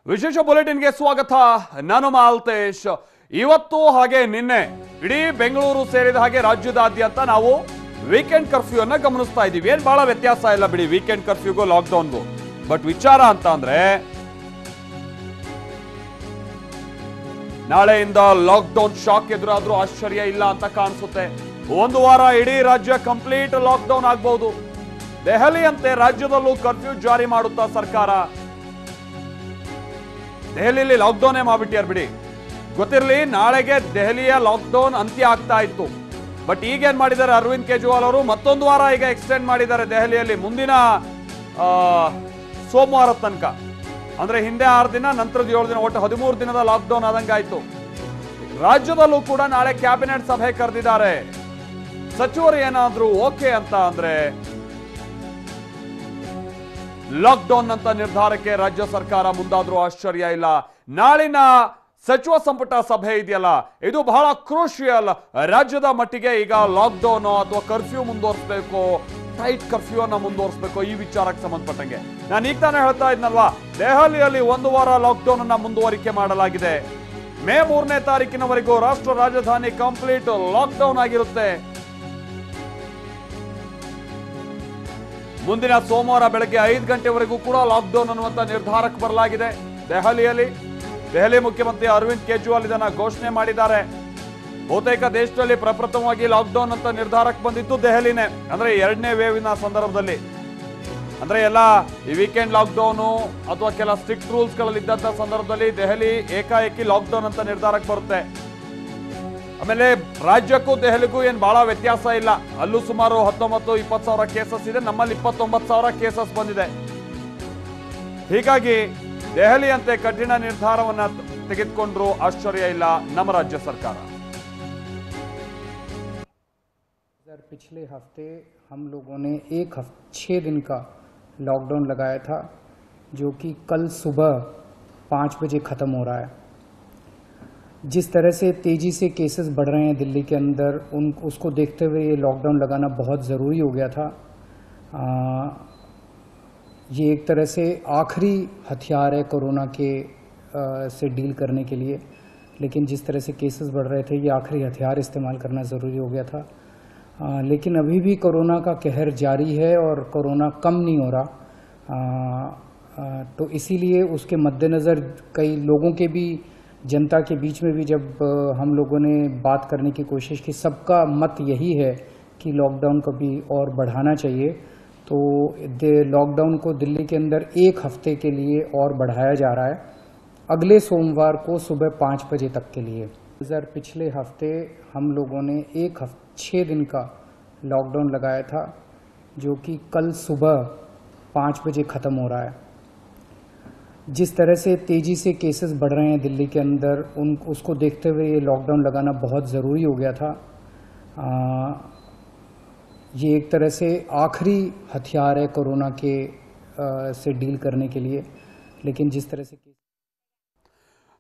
ವಿಶೇಷ ಬುಲೆಟಿನ್ಗೆ ಸ್ವಾಗತ. ನಾನು ಮಾಲ್ತೇಶ್. ಇವತ್ತು ಹಾಗೆ ನಿನ್ನೆ ಇಡೀ ಬೆಂಗಳೂರು ಸೇರಿದ ಹಾಗೆ ರಾಜ್ಯದಾದ್ಯಂತ ನಾವು ವೀಕೆಂಡ್ ಕರ್ಫ್ಯೂ ಅನ್ನ ಗಮನಿಸ್ತಾ ಇದ್ದೀವಿ. ಏನ್ ಬಹಳ ವ್ಯತ್ಯಾಸ ಇಲ್ಲ ಬಿಡಿ ವೀಕೆಂಡ್ ಕರ್ಫ್ಯೂಗೂ ಲಾಕ್ಡೌನ್ಗೂ. ಬಟ್ ವಿಚಾರ ಅಂತ ಅಂದ್ರೆ ನಾಳೆಯಿಂದ ಲಾಕ್ಡೌನ್ ಶಾಕ್ ಎದುರಾದ್ರೂ ಆಶ್ಚರ್ಯ ಇಲ್ಲ ಅಂತ ಕಾಣಿಸುತ್ತೆ. ಒಂದು ವಾರ ಇಡೀ ರಾಜ್ಯ ಕಂಪ್ಲೀಟ್ ಲಾಕ್ಡೌನ್ ಆಗಬಹುದು. ದೆಹಲಿಯಂತೆ ರಾಜ್ಯದಲ್ಲೂ ಕರ್ಫ್ಯೂ ಜಾರಿ ಮಾಡುತ್ತಾ ಸರ್ಕಾರ. ದೆಹಲಿಯಲ್ಲಿ ಲಾಕ್ಡೌನ್ ಮಾಡ್ಬಿಟ್ಟಿಯಾರ ಬಿಡಿ. ಗೊತ್ತಿರಲಿ, ನಾಳೆಗೆ ದೆಹಲಿಯ ಲಾಕ್ಡೌನ್ ಅಂತ್ಯ ಆಗ್ತಾ ಇತ್ತು. ಬಟ್ ಈಗೇನ್ ಮಾಡಿದ್ದಾರೆ ಅರವಿಂದ್ ಕೇಜ್ರಿವಾಲ್ ಅವರು, ಮತ್ತೊಂದು ವಾರ ಈಗ ಎಕ್ಸ್ಟೆಂಡ್ ಮಾಡಿದ್ದಾರೆ ದೆಹಲಿಯಲ್ಲಿ. ಮುಂದಿನ ಸೋಮವಾರ ತನಕ, ಅಂದ್ರೆ ಹಿಂದೆ 6 ದಿನ, ನಂತರದ 7 ದಿನ, ಒಟ್ಟು 13 ದಿನದ ಲಾಕ್ಡೌನ್ ಆದಂಗಾಯ್ತು. ರಾಜ್ಯದಲ್ಲೂ ಕೂಡ ನಾಳೆ ಕ್ಯಾಬಿನೆಟ್ ಸಭೆ ಕರೆದಿದ್ದಾರೆ. ಸಚಿವರು ಏನಾದ್ರೂ ಓಕೆ ಅಂತ ಅಂದ್ರೆ ಲಾಕ್ಡೌನ್ ಅಂತ ನಿರ್ಧಾರಕ್ಕೆ ರಾಜ್ಯ ಸರ್ಕಾರ ಮುಂದಾದ್ರೂ ಆಶ್ಚರ್ಯ ಇಲ್ಲ. ನಾಳಿನ ಸಚಿವ ಸಂಪುಟ ಸಭೆ ಇದೆಯಲ್ಲ, ಇದು ಬಹಳ ಕ್ರೂಷಿಯಲ್. ರಾಜ್ಯದ ಮಟ್ಟಿಗೆ ಈಗ ಲಾಕ್ಡೌನ್ ಅಥವಾ ಕರ್ಫ್ಯೂ ಮುಂದುವರಿಸಬೇಕು, ಟೈಟ್ ಕರ್ಫ್ಯೂ ಅನ್ನ ಮುಂದುವರಿಸಬೇಕು, ಈ ವಿಚಾರಕ್ಕೆ ಸಂಬಂಧಪಟ್ಟಂಗೆ ನಾನು ಈಗ ತಾನೇ ಹೇಳ್ತಾ ಇದ್ನಲ್ವಾ, ದೆಹಲಿಯಲ್ಲಿ 1 ವಾರ ಲಾಕ್ಡೌನ್ ಅನ್ನ ಮುಂದುವರಿಕೆ ಮಾಡಲಾಗಿದೆ. ಮೇ 3ನೇ ತಾರೀಕಿನವರೆಗೂ ರಾಷ್ಟ್ರ ರಾಜಧಾನಿ ಕಂಪ್ಲೀಟ್ ಲಾಕ್ಡೌನ್ ಆಗಿರುತ್ತೆ. ಮುಂದಿನ ಸೋಮವಾರ ಬೆಳಗ್ಗೆ 5 ಗಂಟೆವರೆಗೂ ಕೂಡ ಲಾಕ್ಡೌನ್ ಅನ್ನುವಂತ ನಿರ್ಧಾರಕ್ಕೆ ಬರಲಾಗಿದೆ ದೆಹಲಿಯಲ್ಲಿ. ದೆಹಲಿ ಮುಖ್ಯಮಂತ್ರಿ ಅರವಿಂದ್ ಕೇಜ್ರಿವಾಲ್ ಇದನ್ನ ಘೋಷಣೆ ಮಾಡಿದ್ದಾರೆ. ಬಹುತೇಕ ದೇಶದಲ್ಲಿ ಪ್ರಪ್ರಥಮವಾಗಿ ಲಾಕ್ಡೌನ್ ಅಂತ ನಿರ್ಧಾರಕ್ಕೆ ಬಂದಿತ್ತು ದೆಹಲಿನೇ, ಅಂದ್ರೆ 2ನೇ ವೇವಿನ ಸಂದರ್ಭದಲ್ಲಿ. ಅಂದ್ರೆ ಎಲ್ಲ ಈ ವೀಕೆಂಡ್ ಲಾಕ್ಡೌನು ಅಥವಾ ಕೆಲ ಸ್ಟ್ರಿಕ್ಟ್ ರೂಲ್ಸ್ ಗಳಲ್ಲಿದ್ದಂತ ಸಂದರ್ಭದಲ್ಲಿ ದೆಹಲಿ ಏಕಾಏಕಿ ಲಾಕ್ಡೌನ್ ಅಂತ ನಿರ್ಧಾರಕ್ಕೆ ಬರುತ್ತೆ. ಆಮೇಲೆ ರಾಜ್ಯಕ್ಕೂ ದೆಹಲಿಗೂ ಏನ್ ಬಹಳ ವ್ಯತ್ಯಾಸ ಇಲ್ಲ. ಅಲ್ಲೂ ಸುಮಾರು 19-20 ಸಾವಿರ ಕೇಸಸ್ ಇದೆ, ನಮ್ಮಲ್ಲಿ 29 ಸಾವಿರ ಕೇಸಸ್ ಬಂದಿದೆ. ಹೀಗಾಗಿ ದೆಹಲಿಯಂತೆ ಕಠಿಣ ನಿರ್ಧಾರವನ್ನ ತೆಗೆದುಕೊಂಡ್ರು ಆಶ್ಚರ್ಯ ಇಲ್ಲ ನಮ್ಮ ರಾಜ್ಯ ಸರ್ಕಾರ. पिछले हफ्ते हम लोगों ने 6 दिन का लॉकडाउन लगाया था, जो कि कल सुबह 5 बजे ख़त्म हो रहा है. जिस तरह से तेज़ी से केसेस बढ़ रहे हैं दिल्ली के अंदर, उसको देखते हुए ये लॉकडाउन लगाना बहुत ज़रूरी हो गया था. ये एक तरह से आखिरी हथियार है कोरोना के से डील करने के लिए. लेकिन जिस तरह से केसेस बढ़ रहे थे, ये आखिरी हथियार इस्तेमाल करना ज़रूरी हो गया था. लेकिन अभी भी कोरोना का कहर जारी है और कोरोना कम नहीं हो रहा. तो इसीलिए उसके मद्देनज़र कई लोगों के भी, जनता के बीच में भी जब हम लोगों ने बात करने की कोशिश की, सबका मत यही है कि लॉकडाउन को भी और बढ़ाना चाहिए. तो लॉकडाउन को दिल्ली के अंदर 1 हफ्ते के लिए और बढ़ाया जा रहा है, अगले सोमवार को सुबह 5 बजे तक के लिए. पिछले हफ्ते हम लोगों ने 6 दिन का लॉकडाउन लगाया था, जो कि कल सुबह 5 बजे ख़त्म हो रहा है. जिस तरह से तेज़ी से केसेस बढ़ रहे हैं दिल्ली के अंदर, उसको देखते हुए ये लॉकडाउन लगाना बहुत ज़रूरी हो गया था. ये एक तरह से आखिरी हथियार है कोरोना के से डील करने के लिए. लेकिन जिस तरह से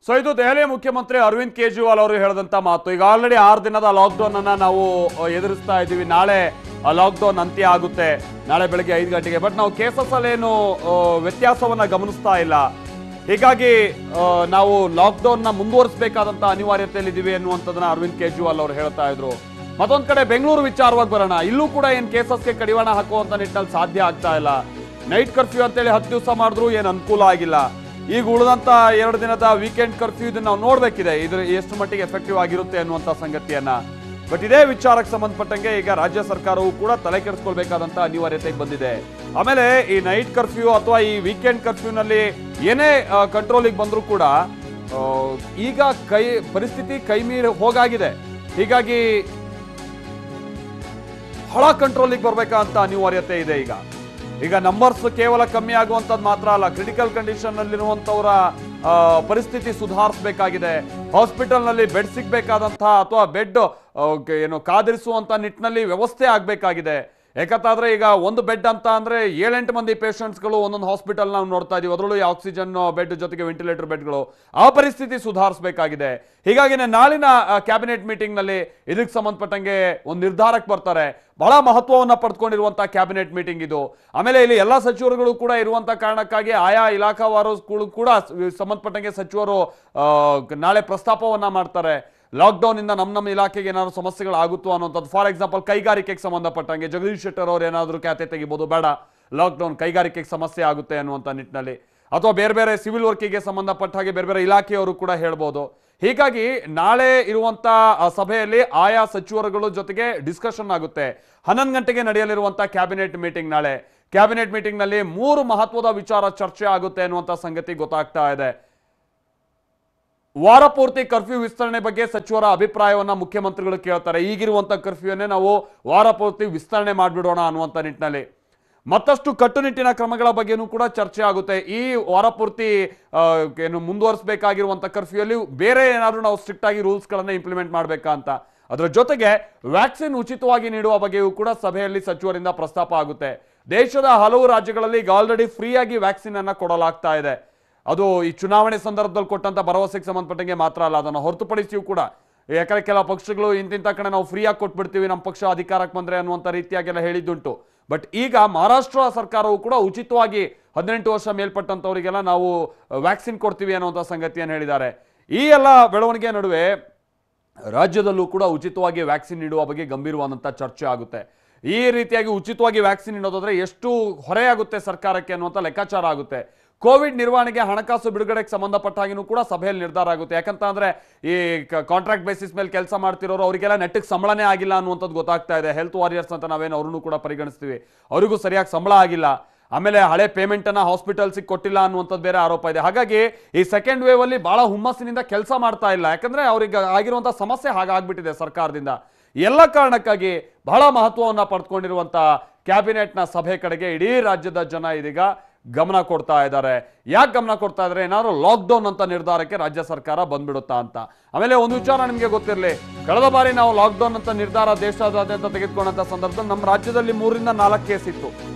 ಸೊ ಇದು ದೆಹಲಿಯ ಮುಖ್ಯಮಂತ್ರಿ ಅರವಿಂದ್ ಕೇಜ್ರಿವಾಲ್ ಅವರು ಹೇಳಿದಂತ ಮಾತು. ಈಗ ಆಲ್ರೆಡಿ 6 ದಿನದ ಲಾಕ್ಡೌನ್ ಅನ್ನ ನಾವು ಎದುರಿಸ್ತಾ ಇದ್ದೀವಿ. ನಾಳೆ ಲಾಕ್ಡೌನ್ ಅಂತ್ಯ ಆಗುತ್ತೆ, ನಾಳೆ ಬೆಳಗ್ಗೆ 5 ಗಂಟೆಗೆ. ಬಟ್ ನಾವು ಕೇಸಸ್ ಅಲ್ಲೇನು ವ್ಯತ್ಯಾಸವನ್ನ ಗಮನಿಸ್ತಾ ಇಲ್ಲ. ಹೀಗಾಗಿ ನಾವು ಲಾಕ್ಡೌನ್ ನ ಮುಂದುವರಿಸಬೇಕಾದಂತ ಅನಿವಾರ್ಯತೆಯಲ್ಲಿದ್ದೀವಿ ಅನ್ನುವಂಥದ್ದನ್ನ ಅರವಿಂದ್ ಕೇಜ್ರಿವಾಲ್ ಅವರು ಹೇಳ್ತಾ ಇದ್ರು. ಮತ್ತೊಂದ್ ಕಡೆ ಬೆಂಗಳೂರು ವಿಚಾರವಾಗಿ ಬರೋಣ. ಇಲ್ಲೂ ಕೂಡ ಏನ್ ಕೇಸಸ್ಗೆ ಕಡಿವಾಣ ಹಾಕುವಂತ ನಿಟ್ಟಿನಲ್ಲಿ ಸಾಧ್ಯ ಆಗ್ತಾ ಇಲ್ಲ. ನೈಟ್ ಕರ್ಫ್ಯೂ ಅಂತೇಳಿ 10 ದಿವಸ ಮಾಡಿದ್ರು ಏನು ಅನುಕೂಲ ಆಗಿಲ್ಲ. ಈಗ ಉಳಿದಂತ 2 ದಿನದ ವೀಕೆಂಡ್ ಕರ್ಫ್ಯೂ ಇದನ್ನ ನಾವು ನೋಡ್ಬೇಕಿದೆ, ಇದ್ರ ಎಷ್ಟು ಮಟ್ಟಿಗೆ ಎಫೆಕ್ಟಿವ್ ಆಗಿರುತ್ತೆ ಅನ್ನುವಂತ ಸಂಗತಿಯನ್ನ. ಬಟ್ ಇದೇ ವಿಚಾರಕ್ಕೆ ಸಂಬಂಧಪಟ್ಟಂಗೆ ಈಗ ರಾಜ್ಯ ಸರ್ಕಾರವು ಕೂಡ ತಲೆ ಕೆಡಿಸ್ಕೊಳ್ಬೇಕಾದಂತ ಅನಿವಾರ್ಯತೆಗೆ ಬಂದಿದೆ. ಆಮೇಲೆ ಈ ನೈಟ್ ಕರ್ಫ್ಯೂ ಅಥವಾ ಈ ವೀಕೆಂಡ್ ಕರ್ಫ್ಯೂನಲ್ಲಿ ಏನೇ ಕಂಟ್ರೋಲಿಗೆ ಬಂದರೂ ಕೂಡ ಈಗ ಪರಿಸ್ಥಿತಿ ಕೈ ಮೀರಿ ಹೋಗಾಗಿದೆ. ಹೀಗಾಗಿ ಬಹಳ ಕಂಟ್ರೋಲಿಗೆ ಬರ್ಬೇಕಂತ ಅನಿವಾರ್ಯತೆ ಇದೆ. ಈಗ ನಂಬರ್ಸ್ ಕೇವಲ ಕಮ್ಮಿ ಆಗುವಂಥದ್ದು ಮಾತ್ರ ಅಲ್ಲ, ಕ್ರಿಟಿಕಲ್ ಕಂಡೀಷನ್ ನಲ್ಲಿರುವಂಥವರ ಪರಿಸ್ಥಿತಿ ಸುಧಾರಿಸಬೇಕಾಗಿದೆ. ಹಾಸ್ಪಿಟಲ್ನಲ್ಲಿ ಬೆಡ್ ಸಿಗಬೇಕಾದಂತಹ ಅಥವಾ ಬೆಡ್ ಕಾದಿರಿಸುವಂತ ನಿಟ್ಟಿನಲ್ಲಿ ವ್ಯವಸ್ಥೆ ಆಗಬೇಕಾಗಿದೆ. ಯಾಕಂತಾದ್ರೆ ಈಗ ಒಂದು ಬೆಡ್ ಅಂತ ಅಂದ್ರೆ 7-8 ಮಂದಿ ಪೇಷಂಟ್ಸ್ಗಳು ಒಂದೊಂದು ಹಾಸ್ಪಿಟಲ್ ನಾವು ನೋಡ್ತಾ ಇದೀವಿ. ಅದರಲ್ಲೂ ಆಕ್ಸಿಜನ್ ಬೆಡ್ ಜೊತೆಗೆ ವೆಂಟಿಲೇಟರ್ ಬೆಡ್ಗಳು, ಆ ಪರಿಸ್ಥಿತಿ ಸುಧಾರಿಸಬೇಕಾಗಿದೆ. ಹೀಗಾಗಿನೇ ನಾಳಿನ ಕ್ಯಾಬಿನೆಟ್ ಮೀಟಿಂಗ್ ನಲ್ಲಿ ಇದಕ್ಕೆ ಸಂಬಂಧಪಟ್ಟಂಗೆ ಒಂದು ನಿರ್ಧಾರಕ್ಕೆ ಬರ್ತಾರೆ. ಬಹಳ ಮಹತ್ವವನ್ನ ಪಡೆದುಕೊಂಡಿರುವಂತಹ ಕ್ಯಾಬಿನೆಟ್ ಮೀಟಿಂಗ್ ಇದು. ಆಮೇಲೆ ಇಲ್ಲಿ ಎಲ್ಲಾ ಸಚಿವರುಗಳು ಕೂಡ ಇರುವಂತ ಕಾರಣಕ್ಕಾಗಿ ಆಯಾ ಇಲಾಖಾವಾರು ಕೂಡ ಸಂಬಂಧಪಟ್ಟಂಗೆ ಸಚಿವರು ನಾಳೆ ಪ್ರಸ್ತಾಪವನ್ನ ಮಾಡ್ತಾರೆ. ಲಾಕ್ಡೌನ್ ಇಂದ ನಮ್ಮ ಇಲಾಖೆಗೆ ಏನಾದ್ರು ಸಮಸ್ಯೆಗಳಾಗುತ್ತೋ ಅನ್ನೋಂಥದ್ದು. ಫಾರ್ ಎಕ್ಸಾಂಪಲ್ ಕೈಗಾರಿಕೆಗೆ ಸಂಬಂಧಪಟ್ಟಂಗೆ ಜಗದೀಶ್ ಶೆಟ್ಟರ್ ಅವರು ಏನಾದರೂ ಖಾತೆ ತೆಗಿಬಹುದು, ಬೇಡ ಲಾಕ್ಡೌನ್ ಕೈಗಾರಿಕೆಗೆ ಸಮಸ್ಯೆ ಆಗುತ್ತೆ ಅನ್ನುವಂಥ ನಿಟ್ಟಿನಲ್ಲಿ, ಅಥವಾ ಬೇರೆ ಬೇರೆ ಸಿವಿಲ್ ವರ್ಕಿಗೆ ಸಂಬಂಧಪಟ್ಟ ಹಾಗೆ ಬೇರೆ ಬೇರೆ ಇಲಾಖೆಯವರು ಕೂಡ ಹೇಳ್ಬೋದು. ಹೀಗಾಗಿ ನಾಳೆ ಇರುವಂತ ಸಭೆಯಲ್ಲಿ ಆಯಾ ಸಚಿವರುಗಳ ಜೊತೆಗೆ ಡಿಸ್ಕಷನ್ ಆಗುತ್ತೆ. 11 ಗಂಟೆಗೆ ನಡೆಯಲಿರುವಂತ ಕ್ಯಾಬಿನೆಟ್ ಮೀಟಿಂಗ್. ನಾಳೆ ಕ್ಯಾಬಿನೆಟ್ ಮೀಟಿಂಗ್ ನಲ್ಲಿ 3 ಮಹತ್ವದ ವಿಚಾರ ಚರ್ಚೆ ಆಗುತ್ತೆ ಅನ್ನುವಂಥ ಸಂಗತಿ ಗೊತ್ತಾಗ್ತಾ ಇದೆ. ವಾರ ಪೂರ್ತಿ ಕರ್ಫ್ಯೂ ವಿಸ್ತರಣೆ ಬಗ್ಗೆ ಸಚಿವರ ಅಭಿಪ್ರಾಯವನ್ನ ಮುಖ್ಯಮಂತ್ರಿಗಳು ಕೇಳ್ತಾರೆ. ಈಗಿರುವಂತ ಕರ್ಫ್ಯೂನೇ ನಾವು ವಾರ ಪೂರ್ತಿ ವಿಸ್ತರಣೆ ಮಾಡಿಬಿಡೋಣ ಅನ್ನುವಂಥ ನಿಟ್ಟಿನಲ್ಲಿ ಮತ್ತಷ್ಟು ಕಟ್ಟುನಿಟ್ಟಿನ ಕ್ರಮಗಳ ಬಗ್ಗೆನೂ ಕೂಡ ಚರ್ಚೆ ಆಗುತ್ತೆ. ಈ ವಾರ ಪೂರ್ತಿ ಏನು ಮುಂದುವರಿಸಬೇಕಾಗಿರುವಂತ ಕರ್ಫ್ಯೂ ಅಲ್ಲಿ ಬೇರೆ ಏನಾದರೂ ನಾವು ಸ್ಟ್ರಿಕ್ಟ್ ಆಗಿ ರೂಲ್ಸ್ಗಳನ್ನ ಇಂಪ್ಲಿಮೆಂಟ್ ಮಾಡಬೇಕಾ ಅಂತ. ಅದರ ಜೊತೆಗೆ ವ್ಯಾಕ್ಸಿನ್ ಉಚಿತವಾಗಿ ನೀಡುವ ಬಗ್ಗೆಯೂ ಕೂಡ ಸಭೆಯಲ್ಲಿ ಸಚಿವರಿಂದ ಪ್ರಸ್ತಾಪ ಆಗುತ್ತೆ. ದೇಶದ ಹಲವು ರಾಜ್ಯಗಳಲ್ಲಿ ಈಗ ಆಲ್ರೆಡಿ ಫ್ರೀ ಆಗಿ ವ್ಯಾಕ್ಸಿನ್ ಅನ್ನ ಕೊಡಲಾಗ್ತಾ ಇದೆ. ಅದು ಈ ಚುನಾವಣೆ ಸಂದರ್ಭದಲ್ಲಿ ಕೊಟ್ಟಂತ ಭರವಸೆಗೆ ಸಂಬಂಧಪಟ್ಟಂಗೆ ಮಾತ್ರ ಅಲ್ಲ, ಅದನ್ನು ಹೊರತುಪಡಿಸಿಯೂ ಕೂಡ. ಯಾಕಂದ್ರೆ ಕೆಲ ಪಕ್ಷಗಳು ಇಂತಿಂತ ಕಡೆ ನಾವು ಫ್ರೀಯಾಗಿ ಕೊಟ್ಬಿಡ್ತೀವಿ ನಮ್ಮ ಪಕ್ಷ ಅಧಿಕಾರಕ್ಕೆ ಬಂದ್ರೆ ಅನ್ನುವಂಥ ರೀತಿಯಾಗೆಲ್ಲ ಹೇಳಿದ್ದುಂಟು. ಬಟ್ ಈಗ ಮಹಾರಾಷ್ಟ್ರ ಸರ್ಕಾರವು ಕೂಡ ಉಚಿತವಾಗಿ 18 ವರ್ಷ ಮೇಲ್ಪಟ್ಟಂತವರಿಗೆಲ್ಲ ನಾವು ವ್ಯಾಕ್ಸಿನ್ ಕೊಡ್ತೀವಿ ಅನ್ನುವಂಥ ಸಂಗತಿಯನ್ನು ಹೇಳಿದ್ದಾರೆ. ಈ ಎಲ್ಲ ಬೆಳವಣಿಗೆ ನಡುವೆ ರಾಜ್ಯದಲ್ಲೂ ಕೂಡ ಉಚಿತವಾಗಿ ವ್ಯಾಕ್ಸಿನ್ ನೀಡುವ ಬಗ್ಗೆ ಗಂಭೀರವಾದಂಥ ಚರ್ಚೆ ಆಗುತ್ತೆ. ಈ ರೀತಿಯಾಗಿ ಉಚಿತವಾಗಿ ವ್ಯಾಕ್ಸಿನ್ ನೀಡೋದಾದ್ರೆ ಎಷ್ಟು ಹೊರೆಯಾಗುತ್ತೆ ಸರ್ಕಾರಕ್ಕೆ ಅನ್ನುವಂಥ ಲೆಕ್ಕಾಚಾರ ಆಗುತ್ತೆ. ಕೋವಿಡ್ ನಿರ್ವಹಣೆಗೆ ಹಣಕಾಸು ಬಿಡುಗಡೆಗೆ ಸಂಬಂಧಪಟ್ಟ ಹಾಗೆನೂ ಕೂಡ ಸಭೆಯಲ್ಲಿ ನಿರ್ಧಾರ ಆಗುತ್ತೆ. ಯಾಕಂತ ಅಂದ್ರೆ ಈ ಕಾಂಟ್ರಾಕ್ಟ್ ಬೇಸಿಸ್ ಮೇಲೆ ಕೆಲಸ ಮಾಡ್ತಿರೋರು ಅವರಿಗೆಲ್ಲ ನೆಟ್ಟಿಗೆ ಸಂಬಳನೇ ಆಗಿಲ್ಲ ಅನ್ನುವಂಥದ್ದು ಗೊತ್ತಾಗ್ತಾ ಇದೆ. ಹೆಲ್ತ್ ವಾರಿಯರ್ಸ್ ಅಂತ ನಾವೇನು ಅವ್ರನ್ನೂ ಕೂಡ ಪರಿಗಣಿಸ್ತೀವಿ, ಅವರಿಗೂ ಸರಿಯಾಗಿ ಸಂಬಳ ಆಗಿಲ್ಲ. ಆಮೇಲೆ ಹಳೆ ಪೇಮೆಂಟ್ ಅನ್ನ ಹಾಸ್ಪಿಟಲ್ಸಿಗೆ ಕೊಟ್ಟಿಲ್ಲ ಅನ್ನುವಂಥದ್ದು ಬೇರೆ ಆರೋಪ ಇದೆ. ಹಾಗಾಗಿ ಈ ಸೆಕೆಂಡ್ ವೇವ್ ಅಲ್ಲಿ ಬಹಳ ಹುಮ್ಮಸ್ಸಿನಿಂದ ಕೆಲಸ ಮಾಡ್ತಾ ಇಲ್ಲ. ಯಾಕಂದ್ರೆ ಅವ್ರಿಗೆ ಆಗಿರುವಂಥ ಸಮಸ್ಯೆ ಹಾಗಾಗ್ಬಿಟ್ಟಿದೆ ಸರ್ಕಾರದಿಂದ. ಎಲ್ಲ ಕಾರಣಕ್ಕಾಗಿ ಬಹಳ ಮಹತ್ವವನ್ನ ಪಡೆದುಕೊಂಡಿರುವಂತ ಕ್ಯಾಬಿನೆಟ್ನ ಸಭೆ ಕಡೆಗೆ ಇಡೀ ರಾಜ್ಯದ ಜನ ಇದೀಗ ಗಮನ ಕೊಡ್ತಾ ಇದ್ದಾರೆ. ಯಾಕೆ ಗಮನ ಕೊಡ್ತಾ ಇದ್ದಾರೆ? ಏನಾದ್ರು ಲಾಕ್ಡೌನ್ ಅಂತ ನಿರ್ಧಾರಕ್ಕೆ ರಾಜ್ಯ ಸರ್ಕಾರ ಬಂದ್ಬಿಡುತ್ತಾ ಅಂತ. ಆಮೇಲೆ ಒಂದು ವಿಚಾರ ನಿಮಗೆ ಗೊತ್ತಿರಲಿ, ಕಳೆದ ಬಾರಿ ನಾವು ಲಾಕ್ಡೌನ್ ಅಂತ ನಿರ್ಧಾರ ದೇಶದಾದ್ಯಂತ ತೆಗೆದುಕೊಂಡಂತ ಸಂದರ್ಭದಲ್ಲಿ ನಮ್ಮ ರಾಜ್ಯದಲ್ಲಿ 3ರಿಂದ 4 ಕೇಸ್ ಇತ್ತು.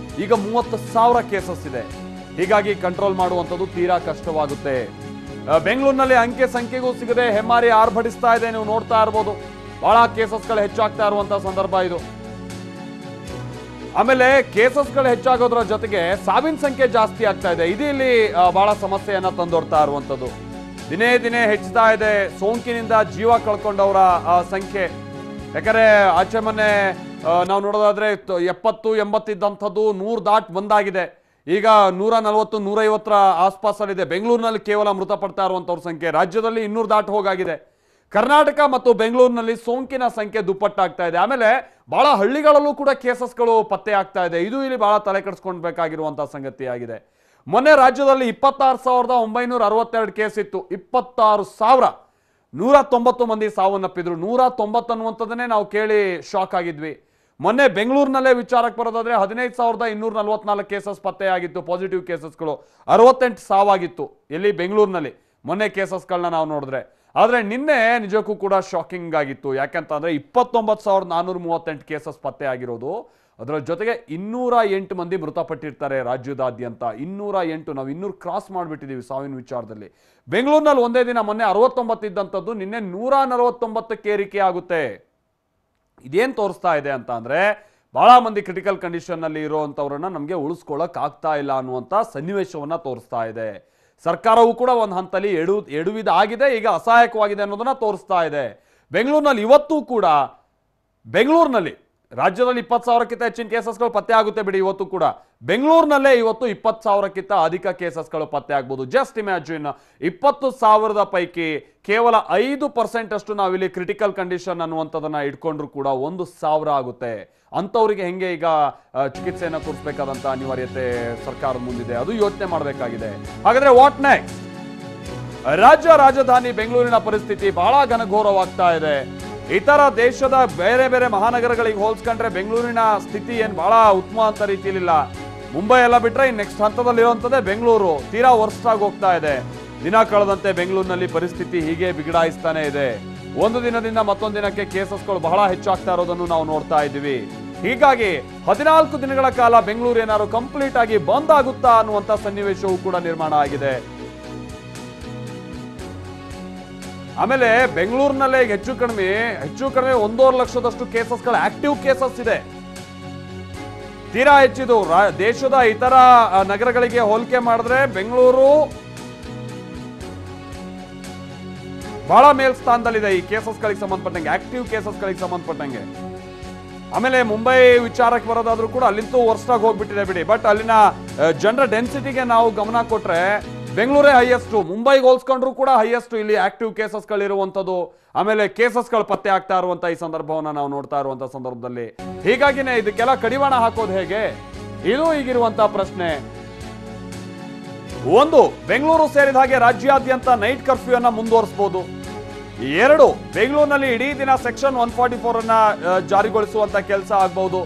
ಈಗ 30,000 ಕೇಸಸ್ ಇದೆ. ಹೀಗಾಗಿ ಕಂಟ್ರೋಲ್ ಮಾಡುವಂಥದ್ದು ತೀರಾ ಕಷ್ಟವಾಗುತ್ತೆ. ಬೆಂಗಳೂರಿನಲ್ಲಿ ಅಂಕೆ ಸಂಖ್ಯೆಗೂ ಸಿಗದೆ ಹೆಮ್ಮಾರಿ ಆರ್ಭಡಿಸ್ತಾ ಇದೆ. ನೀವು ನೋಡ್ತಾ ಇರ್ಬೋದು, ಬಹಳ ಕೇಸಸ್ಗಳು ಹೆಚ್ಚಾಗ್ತಾ ಇರುವಂತ ಸಂದರ್ಭ ಇದು. ಆಮೇಲೆ ಕೇಸಸ್ಗಳು ಹೆಚ್ಚಾಗೋದ್ರ ಜೊತೆಗೆ ಸಾವಿನ ಸಂಖ್ಯೆ ಜಾಸ್ತಿ ಆಗ್ತಾ ಇದೆ. ಇದು ಇಲ್ಲಿ ಬಹಳ ಸಮಸ್ಯೆಯನ್ನ ತಂದೊಡ್ತಾ ಇರುವಂತದ್ದು. ದಿನೇ ದಿನೇ ಹೆಚ್ಚುತ್ತಾ ಇದೆ ಸೋಂಕಿನಿಂದ ಜೀವ ಕಳ್ಕೊಂಡವರ ಸಂಖ್ಯೆ. ಯಾಕಂದ್ರೆ ಆಚೆ ಮೊನ್ನೆ ನಾವು ನೋಡೋದಾದ್ರೆ 70-80 ಇದ್ದಂಥದ್ದು 100 ದಾಟ್ ಬಂದಾಗಿದೆ. ಈಗ 140-150 ಆಸ್ಪಾಸಲ್ಲಿದೆ. ಬೆಂಗಳೂರಿನಲ್ಲಿ ಕೇವಲ ಮೃತಪಡ್ತಾ ಇರುವಂತವ್ರ ಸಂಖ್ಯೆ ರಾಜ್ಯದಲ್ಲಿ 200 ದಾಟ್ ಹೋಗಾಗಿದೆ. ಕರ್ನಾಟಕ ಮತ್ತು ಬೆಂಗಳೂರಿನಲ್ಲಿ ಸೋಂಕಿನ ಸಂಖ್ಯೆ ದುಪ್ಪಟ್ಟಾಗ್ತಾ ಇದೆ. ಆಮೇಲೆ ಬಹಳ ಹಳ್ಳಿಗಳಲ್ಲೂ ಕೂಡ ಕೇಸಸ್ಗಳು ಪತ್ತೆ ಆಗ್ತಾ ಇದೆ. ಇದು ಇಲ್ಲಿ ಬಹಳ ತಲೆ ಕೆಡಿಸ್ಕೊಳ್ಬೇಕಾಗಿರುವಂತಹ ಸಂಗತಿ ಆಗಿದೆ. ಮೊನ್ನೆ ರಾಜ್ಯದಲ್ಲಿ 26,962 ಕೇಸ್ ಇತ್ತು. 26,190 ಮಂದಿ ಸಾವನ್ನಪ್ಪಿದ್ರು. 190 ಅನ್ನುವಂಥದ್ದನ್ನೇ ನಾವು ಕೇಳಿ ಶಾಕ್ ಆಗಿದ್ವಿ. ಮೊನ್ನೆ ಬೆಂಗಳೂರಿನಲ್ಲೇ ವಿಚಾರಕ್ಕೆ ಬರೋದಾದ್ರೆ 15,244 ಕೇಸಸ್ ಪತ್ತೆಯಾಗಿತ್ತು. ಪಾಸಿಟಿವ್ ಕೇಸಸ್ಗಳು 68 ಸಾವಾಗಿತ್ತು. ಎಲ್ಲಿ? ಬೆಂಗಳೂರಿನಲ್ಲಿ ಮೊನ್ನೆ ಕೇಸಸ್ಗಳನ್ನ ನಾವು ನೋಡಿದ್ರೆ. ಆದರೆ ನಿನ್ನೆ ನಿಜಕ್ಕೂ ಕೂಡ ಶಾಕಿಂಗ್ ಆಗಿತ್ತು. ಯಾಕಂತಂದ್ರೆ 29,438 ಕೇಸಸ್ ಪತ್ತೆ ಆಗಿರೋದು. ಅದರ ಜೊತೆಗೆ 208 ಮಂದಿ ಮೃತಪಟ್ಟಿರ್ತಾರೆ ರಾಜ್ಯದಾದ್ಯಂತ. 208, ನಾವು 200 ಕ್ರಾಸ್ ಮಾಡಿಬಿಟ್ಟಿದ್ದೀವಿ ಸಾವಿನ ವಿಚಾರದಲ್ಲಿ. ಬೆಂಗಳೂರಿನಲ್ಲಿ ಒಂದೇ ದಿನ ಮೊನ್ನೆ 69 ಇದ್ದಂಥದ್ದು ನಿನ್ನೆ 149ಕ್ಕೆ ಏರಿಕೆ ಆಗುತ್ತೆ. ಇದೇನು ತೋರಿಸ್ತಾ ಇದೆ ಅಂತ ಅಂದ್ರೆ ಬಹಳ ಮಂದಿ ಕ್ರಿಟಿಕಲ್ ಕಂಡೀಷನ್ ನಲ್ಲಿ ಇರುವಂತವ್ರನ್ನ ನಮಗೆ ಉಳಿಸ್ಕೊಳ್ಳಕ್ ಆಗ್ತಾ ಇಲ್ಲ ಅನ್ನುವಂಥ ಸನ್ನಿವೇಶವನ್ನ ತೋರಿಸ್ತಾ ಇದೆ. ಸರ್ಕಾರವು ಕೂಡ ಒಂದು ಹಂತದಲ್ಲಿ ಎಡುವಿದಾಗಿದೆ, ಈಗ ಅಸಹಾಯಕವಾಗಿದೆ ಅನ್ನೋದನ್ನ ತೋರಿಸ್ತಾ ಇದೆ. ಬೆಂಗಳೂರಿನಲ್ಲಿ ಇವತ್ತು ಕೂಡ ಬೆಂಗಳೂರಿನಲ್ಲಿ ರಾಜ್ಯದಲ್ಲಿ 20,000ಕ್ಕಿಂತ ಹೆಚ್ಚಿನ ಕೇಸಸ್ಗಳು ಪತ್ತೆ ಆಗುತ್ತೆ ಬಿಡಿ. ಇವತ್ತು ಕೂಡ ಬೆಂಗಳೂರಿನಲ್ಲೇ ಇವತ್ತು 20,000ಕ್ಕಿಂತ ಅಧಿಕ ಕೇಸಸ್ಗಳು ಪತ್ತೆ ಆಗ್ಬೋದು. ಜಸ್ಟ್ ಇಮ್ಯಾಜಿನ್, 20,000 ಪೈಕಿ ಕೇವಲ 5% ಅಷ್ಟು ನಾವಿಲ್ಲಿ ಕ್ರಿಟಿಕಲ್ ಕಂಡೀಷನ್ ಅನ್ನುವಂಥದ್ದನ್ನ ಇಟ್ಕೊಂಡ್ರು ಕೂಡ 1,000 ಆಗುತ್ತೆ. ಅಂಥವ್ರಿಗೆ ಹೆಂಗೆ ಈಗ ಚಿಕಿತ್ಸೆಯನ್ನು ಕೊಡಿಸಬೇಕಾದಂತ ಅನಿವಾರ್ಯತೆ ಸರ್ಕಾರದ ಮುಂದಿದೆ, ಅದು ಯೋಚನೆ ಮಾಡಬೇಕಾಗಿದೆ. ಹಾಗಾದ್ರೆ ವಾಟ್ ನೆಕ್ಸ್ಟ್? ರಾಜ್ಯ ರಾಜಧಾನಿ ಬೆಂಗಳೂರಿನ ಪರಿಸ್ಥಿತಿ ಬಹಳ ಘನಘೋರವಾಗ್ತಾ ಇದೆ. ಇತರ ದೇಶದ ಬೇರೆ ಬೇರೆ ಮಹಾನಗರಗಳಿಗೆ ಹೋಲಿಸ್ಕೊಂಡ್ರೆ ಬೆಂಗಳೂರಿನ ಸ್ಥಿತಿ ಏನು ಬಹಳ ಉತ್ತಮ ಅಂತ ರೀತಿಯಲ್ಲಿಲ್ಲ. ಮುಂಬೈ ಎಲ್ಲ ಬಿಟ್ರೆ ನೆಕ್ಸ್ಟ್ ಹಂತದಲ್ಲಿರುವಂಥದ್ದೇ ಬೆಂಗಳೂರು. ತೀರಾ ವರ್ಸ್ಟ್ ಆಗಿ ಹೋಗ್ತಾ ಇದೆ. ದಿನ ಕಳೆದಂತೆ ಬೆಂಗಳೂರಿನಲ್ಲಿ ಪರಿಸ್ಥಿತಿ ಹೀಗೆ ಬಿಗಡಾಯಿಸ್ತಾನೆ ಇದೆ. ಒಂದು ದಿನದಿಂದ ಮತ್ತೊಂದು ದಿನಕ್ಕೆ ಕೇಸಸ್ಗಳು ಬಹಳ ಹೆಚ್ಚಾಗ್ತಾ ಇರೋದನ್ನು ನಾವು ನೋಡ್ತಾ ಇದ್ದೀವಿ. ಹೀಗಾಗಿ 14 ದಿನಗಳ ಕಾಲ ಬೆಂಗಳೂರು ಏನಾದ್ರು ಕಂಪ್ಲೀಟ್ ಆಗಿ ಬಂದ್ ಆಗುತ್ತಾ ಅನ್ನುವಂತ ಸನ್ನಿವೇಶವೂ ಕೂಡ ನಿರ್ಮಾಣ ಆಗಿದೆ. ಆಮೇಲೆ ಬೆಂಗಳೂರಿನಲ್ಲೇ ಹೆಚ್ಚು ಕಡಿಮೆ 1.5 ಲಕ್ಷದಷ್ಟು ಕೇಸಸ್ಗಳು ಆಕ್ಟಿವ್ ಕೇಸಸ್ ಇದೆ. ತೀರಾ ಹೆಚ್ಚಿದು. ದೇಶದ ಇತರ ನಗರಗಳಿಗೆ ಹೋಲಿಕೆ ಮಾಡಿದ್ರೆ ಬೆಂಗಳೂರು ಬಹಳ ಮೇಲ್ಸ್ಥಾನದಲ್ಲಿದೆ ಈ ಕೇಸಸ್ಗಳಿಗೆ ಸಂಬಂಧಪಟ್ಟಂಗೆ, ಆಕ್ಟಿವ್ ಕೇಸಸ್ಗಳಿಗೆ ಸಂಬಂಧಪಟ್ಟಂಗೆ. ಆಮೇಲೆ ಮುಂಬೈ ವಿಚಾರಕ್ಕೆ ಬರೋದಾದ್ರೂ ಕೂಡ ಅಲ್ಲಿಂತೂ ವರ್ಸ್ಟಾಗಿ ಹೋಗ್ಬಿಟ್ಟಿದೆ ಬಿಡಿ. ಬಟ್ ಅಲ್ಲಿನ ಜನರ ಡೆನ್ಸಿಟಿಗೆ ನಾವು ಗಮನ ಕೊಟ್ರೆ ಬೆಂಗಳೂರೇ ಹೈಯೆಸ್ಟ್. ಮುಂಬೈಗೆ ಹೋಲ್ಸ್ಕೊಂಡ್ರು ಕೂಡ ಹೈಯೆಸ್ಟ್ ಇಲ್ಲಿ ಆಕ್ಟಿವ್ ಕೇಸಸ್ಗಳಿರುವಂಥದ್ದು, ಆಮೇಲೆ ಕೇಸಸ್ಗಳು ಪತ್ತೆ ಆಗ್ತಾ ಇರುವಂತ ಈ ಸಂದರ್ಭವನ್ನ ನಾವು ನೋಡ್ತಾ ಇರುವಂತ ಸಂದರ್ಭದಲ್ಲಿ. ಹೀಗಾಗಿನೇ ಇದಕ್ಕೆಲ್ಲ ಕಡಿವಾಣ ಹಾಕೋದು ಹೇಗೆ, ಇದು ಈಗಿರುವಂತಹ ಪ್ರಶ್ನೆ. ಒಂದು, ಬೆಂಗಳೂರು ಸೇರಿದ ಹಾಗೆ ರಾಜ್ಯಾದ್ಯಂತ ನೈಟ್ ಕರ್ಫ್ಯೂ ಅನ್ನ ಮುಂದುವರಿಸಬಹುದು. 2, ಬೆಂಗಳೂರಿನಲ್ಲಿ ಇಡೀ ದಿನ ಸೆಕ್ಷನ್ 144 ಅನ್ನ ಜಾರಿಗೊಳಿಸುವಂತ ಕೆಲಸ ಆಗಬಹುದು.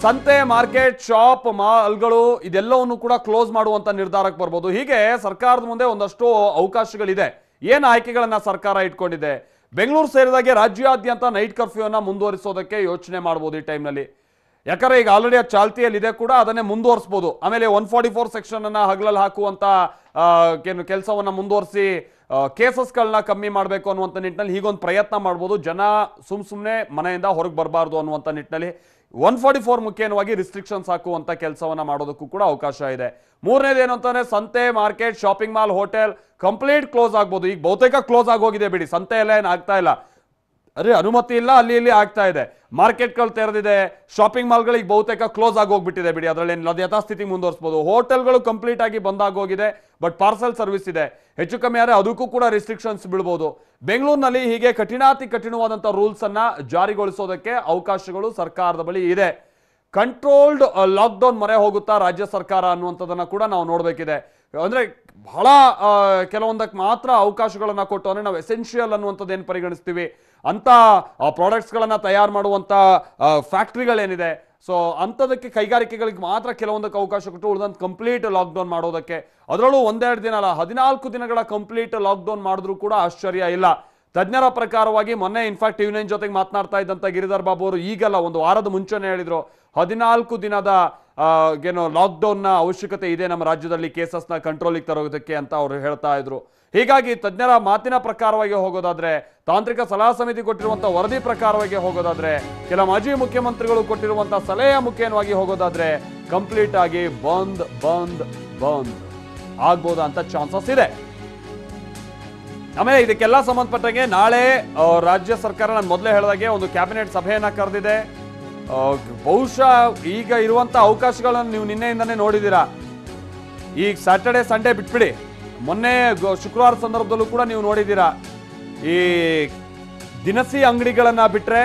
ಸಂತೆ, ಮಾರ್ಕೆಟ್, ಶಾಪ್, ಮಾಲ್ಗಳು ಇದೆಲ್ಲವನ್ನು ಕೂಡ ಕ್ಲೋಸ್ ಮಾಡುವಂತ ನಿರ್ಧಾರಕ್ಕೆ ಬರ್ಬೋದು. ಹೀಗೆ ಸರ್ಕಾರದ ಮುಂದೆ ಒಂದಷ್ಟು ಅವಕಾಶಗಳಿದೆ. ಏನು ಆಯ್ಕೆಗಳನ್ನ ಸರ್ಕಾರ ಇಟ್ಕೊಂಡಿದೆ? ಬೆಂಗಳೂರು ಸೇರಿದಾಗೆ ರಾಜ್ಯಾದ್ಯಂತ ನೈಟ್ ಕರ್ಫ್ಯೂ ಅನ್ನ ಮುಂದುವರಿಸೋದಕ್ಕೆ ಯೋಚನೆ ಮಾಡಬಹುದು ಈ ಟೈಮ್ನಲ್ಲಿ. ಯಾಕಂದ್ರೆ ಈಗ ಆಲ್ರೆಡಿ ಅದು ಚಾಲ್ತಿಯಲ್ಲಿ ಇದೆ ಕೂಡ, ಅದನ್ನೇ ಮುಂದುವರಿಸಬಹುದು. ಆಮೇಲೆ 144 ಸೆಕ್ಷನ್ ಅನ್ನ ಹಗಲಲ್ಲಿ ಹಾಕುವಂತ ಕೆಲಸವನ್ನ ಮುಂದುವರಿಸಿ ಕೇಸಸ್ಗಳನ್ನ ಕಮ್ಮಿ ಮಾಡಬೇಕು ಅನ್ನುವಂಥ ನಿಟ್ಟಿನಲ್ಲಿ ಹೀಗೊಂದು ಪ್ರಯತ್ನ ಮಾಡ್ಬೋದು. ಜನ ಸುಮ್ಮನೆ ಮನೆಯಿಂದ ಹೊರಗೆ ಬರಬಾರ್ದು ಅನ್ನುವಂಥ ನಿಟ್ಟಿನಲ್ಲಿ 144 ಮುಖ್ಯವಾಗಿ ರಿಸ್ಟ್ರಿಕ್ಷನ್ಸ್ ಹಾಕುವಂತ ಕೆಲಸವನ್ನ ಮಾಡೋದಕ್ಕೂ ಕೂಡ ಅವಕಾಶ ಇದೆ. ಮೂರನೇದು ಏನು ಅಂತಂದ್ರೆ ಸಂತೆ, market, shopping mall, hotel complete close ಆಗ್ಬೋದು. ಈಗ ಬಹುತೇಕ ಕ್ಲೋಸ್ ಆಗೋಗಿದೆ ಬಿಡಿ, ಸಂತೆ ಎಲ್ಲ ಏನು ಆಗ್ತಾ ಇಲ್ಲ, ಅನುಮತಿ ಇಲ್ಲ, ಅಲ್ಲಿ ಇಲ್ಲಿ ಆಗ್ತಾ ಇದೆ. ಮಾರ್ಕೆಟ್ಗಳು ತೆರೆದಿದೆ, ಶಾಪಿಂಗ್ ಮಾಲ್ಗಳಿಗೆ ಬಹುತೇಕ ಕ್ಲೋಸ್ ಆಗಿ ಹೋಗ್ಬಿಟ್ಟಿದೆ ಬಿಡಿ, ಅದರಲ್ಲಿ ಅದು ಯಥಾಸ್ಥಿತಿ ಮುಂದುವರಿಸಬಹುದು. ಹೋಟೆಲ್ಗಳು ಕಂಪ್ಲೀಟ್ ಆಗಿ ಬಂದ್ ಆಗೋಗಿದೆ, ಬಟ್ ಪಾರ್ಸಲ್ ಸರ್ವಿಸ್ ಇದೆ. ಹೆಚ್ಚು ಕಮ್ಮಿ ಆದರೆ ಅದಕ್ಕೂ ಕೂಡ ರಿಸ್ಟ್ರಿಕ್ಷನ್ಸ್ ಬೀಳ್ಬೋದು. ಬೆಂಗಳೂರಿನಲ್ಲಿ ಹೀಗೆ ಕಠಿಣವಾದಂಥ ರೂಲ್ಸ್ ಅನ್ನ ಜಾರಿಗೊಳಿಸೋದಕ್ಕೆ ಅವಕಾಶಗಳು ಸರ್ಕಾರದ ಬಳಿ ಇದೆ. ಕಂಟ್ರೋಲ್ಡ್ ಲಾಕ್ಡೌನ್ ಮೊರೆ ಹೋಗುತ್ತಾ ರಾಜ್ಯ ಸರ್ಕಾರ ಅನ್ನುವಂಥದ್ದನ್ನ ಕೂಡ ನಾವು ನೋಡಬೇಕಿದೆ. ಅಂದ್ರೆ ಬಹಳ ಕೆಲವೊಂದಕ್ಕೆ ಮಾತ್ರ ಅವಕಾಶಗಳನ್ನ ಕೊಟ್ಟು, ಅಂದ್ರೆ ನಾವು ಎಸೆನ್ಷಿಯಲ್ ಅನ್ನುವಂಥದ್ದು ಏನು ಪರಿಗಣಿಸ್ತೀವಿ ಅಂತ ಪ್ರಾಡಕ್ಟ್ಸ್ಗಳನ್ನ ತಯಾರು ಮಾಡುವಂತ ಫ್ಯಾಕ್ಟ್ರಿಗಳೇನಿದೆ, ಸೊ ಅಂಥದಕ್ಕೆ ಕೈಗಾರಿಕೆಗಳಿಗೆ ಮಾತ್ರ ಕೆಲವೊಂದಕ್ಕೆ ಅವಕಾಶ ಕೊಟ್ಟು ಉಳಿದಂತ ಕಂಪ್ಲೀಟ್ ಲಾಕ್ಡೌನ್ ಮಾಡೋದಕ್ಕೆ. ಅದರಲ್ಲೂ 1-2 ದಿನ ಅಲ್ಲ, 14 ದಿನಗಳ ಕಂಪ್ಲೀಟ್ ಲಾಕ್ಡೌನ್ ಮಾಡಿದ್ರು ಕೂಡ ಆಶ್ಚರ್ಯ ಇಲ್ಲ. ತಜ್ಞರ ಪ್ರಕಾರವಾಗಿ ಮೊನ್ನೆ ಇನ್ಫ್ಯಾಕ್ಟ್ ಟಿವಿ9 ಜೊತೆಗೆ ಮಾತನಾಡ್ತಾ ಇದ್ದಂತ ಗಿರಿಧರ್ ಬಾಬು ಅವರು ಈಗಲ್ಲ, ಒಂದು ವಾರದ ಮುಂಚೆನೇ ಹೇಳಿದ್ರು 14 ದಿನದ ಲಾಕ್ಡೌನ್ನ ಅವಶ್ಯಕತೆ ಇದೆ ನಮ್ಮ ರಾಜ್ಯದಲ್ಲಿ ಕೇಸಸ್ನ ಕಂಟ್ರೋಲಿಗೆ ತರೋದಕ್ಕೆ ಅಂತ ಅವರು ಹೇಳ್ತಾ ಇದ್ರು. ಹೀಗಾಗಿ ತಜ್ಞರ ಮಾತಿನ ಪ್ರಕಾರವಾಗಿ ಹೋಗೋದಾದ್ರೆ, ತಾಂತ್ರಿಕ ಸಲಹಾ ಸಮಿತಿ ಕೊಟ್ಟಿರುವಂತಹ ವರದಿ ಪ್ರಕಾರವಾಗಿ ಹೋಗೋದಾದ್ರೆ, ಕೆಲ ಮಾಜಿ ಮುಖ್ಯಮಂತ್ರಿಗಳು ಕೊಟ್ಟಿರುವಂತಹ ಸಲಹೆಯ ಮುಖ್ಯವಾಗಿ ಹೋಗೋದಾದ್ರೆ ಕಂಪ್ಲೀಟ್ ಆಗಿ ಬಂದ್ ಆಗ್ಬೋದಾ ಅಂತ ಚಾನ್ಸಸ್ ಇದೆ. ಆಮೇಲೆ ಇದಕ್ಕೆಲ್ಲ ಸಂಬಂಧಪಟ್ಟಂಗೆ ನಾಳೆ ರಾಜ್ಯ ಸರ್ಕಾರ ನಾನು ಮೊದಲೇ ಹೇಳಿದಾಗೆ ಒಂದು ಕ್ಯಾಬಿನೆಟ್ ಸಭೆಯನ್ನ ಕರೆದಿದೆ. ಬಹುಶಃ ಈಗ ಇರುವಂತ ಅವಕಾಶಗಳನ್ನು ನೀವು ನಿನ್ನೆಯಿಂದನೇ ನೋಡಿದ್ದೀರಾ. ಈಗ ಸ್ಯಾಟರ್ಡೆ ಸಂಡೇ ಬಿಟ್ಬಿಡಿ, ಮೊನ್ನೆ ಶುಕ್ರವಾರ ಸಂದರ್ಭದಲ್ಲೂ ಕೂಡ ನೀವು ನೋಡಿದ್ದೀರಾ. ಈ ದಿನಸಿ ಅಂಗಡಿಗಳನ್ನ ಬಿಟ್ರೆ,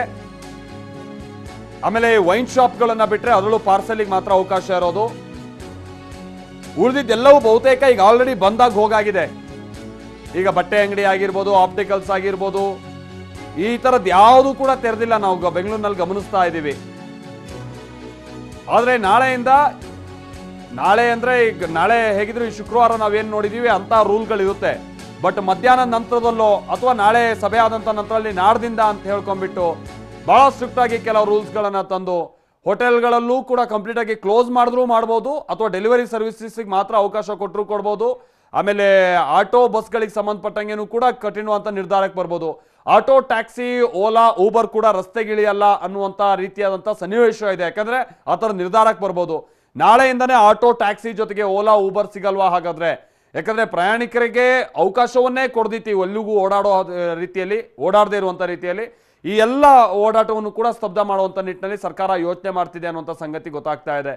ಆಮೇಲೆ ವೈನ್ ಶಾಪ್ಗಳನ್ನ ಬಿಟ್ರೆ ಅದರಲ್ಲೂ ಪಾರ್ಸಲಿಗೆ ಮಾತ್ರ ಅವಕಾಶ ಇರೋದು. ಉಳಿದಿದ್ದೆಲ್ಲವೂ ಬಹುತೇಕ ಈಗ ಆಲ್ರೆಡಿ ಬಂದಾಗ ಹೋಗಾಗಿದೆ. ಈಗ ಬಟ್ಟೆ ಅಂಗಡಿ ಆಗಿರ್ಬೋದು, ಆಪ್ಟಿಕಲ್ಸ್ ಆಗಿರ್ಬೋದು, ಈ ತರದ್ ಯಾವುದು ಕೂಡ ತೆರೆದಿಲ್ಲ. ನಾವು ಬೆಂಗಳೂರಿನಲ್ಲಿ ಗಮನಿಸ್ತಾ ಇದ್ದೀವಿ. ಆದ್ರೆ ನಾಳೆ ಅಂದ್ರೆ ಈಗ ನಾಳೆ ಹೇಗಿದ್ರು ಈ ಶುಕ್ರವಾರ ನಾವೇನ್ ನೋಡಿದೀವಿ ಅಂತ ರೂಲ್ಗಳಿರುತ್ತೆ. ಬಟ್ ಮಧ್ಯಾಹ್ನದ ನಂತರದಲ್ಲೋ ಅಥವಾ ನಾಳೆ ಸಭೆ ಆದಂತ ನಂತರದಲ್ಲಿ ನಾಡ್ದಿಂದ ಅಂತ ಹೇಳ್ಕೊಂಡ್ಬಿಟ್ಟು ಬಹಳ ಸ್ಟ್ರಿಕ್ಟ್ ಆಗಿ ಕೆಲವು ರೂಲ್ಸ್ ಗಳನ್ನ ತಂದು ಹೋಟೆಲ್ಗಳಲ್ಲೂ ಕೂಡ ಕಂಪ್ಲೀಟ್ ಆಗಿ ಕ್ಲೋಸ್ ಮಾಡಿದ್ರು ಮಾಡ್ಬೋದು, ಅಥವಾ ಡೆಲಿವರಿ ಸರ್ವಿಸಸ್ಗೆ ಮಾತ್ರ ಅವಕಾಶ ಕೊಟ್ಟರು ಕೊಡ್ಬೋದು. ಆಮೇಲೆ ಆಟೋ ಬಸ್ಗಳಿಗೆ ಸಂಬಂಧಪಟ್ಟಂಗೆನೂ ಕೂಡ ಕಠಿಣವಂತ ನಿರ್ಧಾರಕ್ಕೆ ಬರ್ಬೋದು. ಆಟೋ, ಟ್ಯಾಕ್ಸಿ, ಓಲಾ, ಊಬರ್ ಕೂಡ ರಸ್ತೆಗಿಳಿಯಲ್ಲ ಅನ್ನುವಂತ ರೀತಿಯಾದಂಥ ಸನ್ನಿವೇಶ ಇದೆ. ಯಾಕಂದ್ರೆ ಆ ಥರ ನಿರ್ಧಾರಕ್ಕೆ ಬರ್ಬೋದು. ನಾಳೆಯಿಂದನೇ ಆಟೋ, ಟ್ಯಾಕ್ಸಿ ಜೊತೆಗೆ ಓಲಾ, ಊಬರ್ ಸಿಗಲ್ವಾ ಹಾಗಾದ್ರೆ? ಯಾಕಂದ್ರೆ ಪ್ರಯಾಣಿಕರಿಗೆ ಅವಕಾಶವನ್ನೇ ಕೊಡ್ದಿತ್ತೀವಿ ಎಲ್ಲಿಗೂ ಓಡಾಡೋ ರೀತಿಯಲ್ಲಿ, ಓಡಾಡದೇ ಇರುವಂತ ರೀತಿಯಲ್ಲಿ ಈ ಎಲ್ಲ ಓಡಾಟವನ್ನು ಕೂಡ ಸ್ತಬ್ಧ ಮಾಡುವಂತ ನಿಟ್ಟಿನಲ್ಲಿ ಸರ್ಕಾರ ಯೋಚನೆ ಮಾಡ್ತಿದೆ ಅನ್ನುವಂಥ ಸಂಗತಿ ಗೊತ್ತಾಗ್ತಾ ಇದೆ.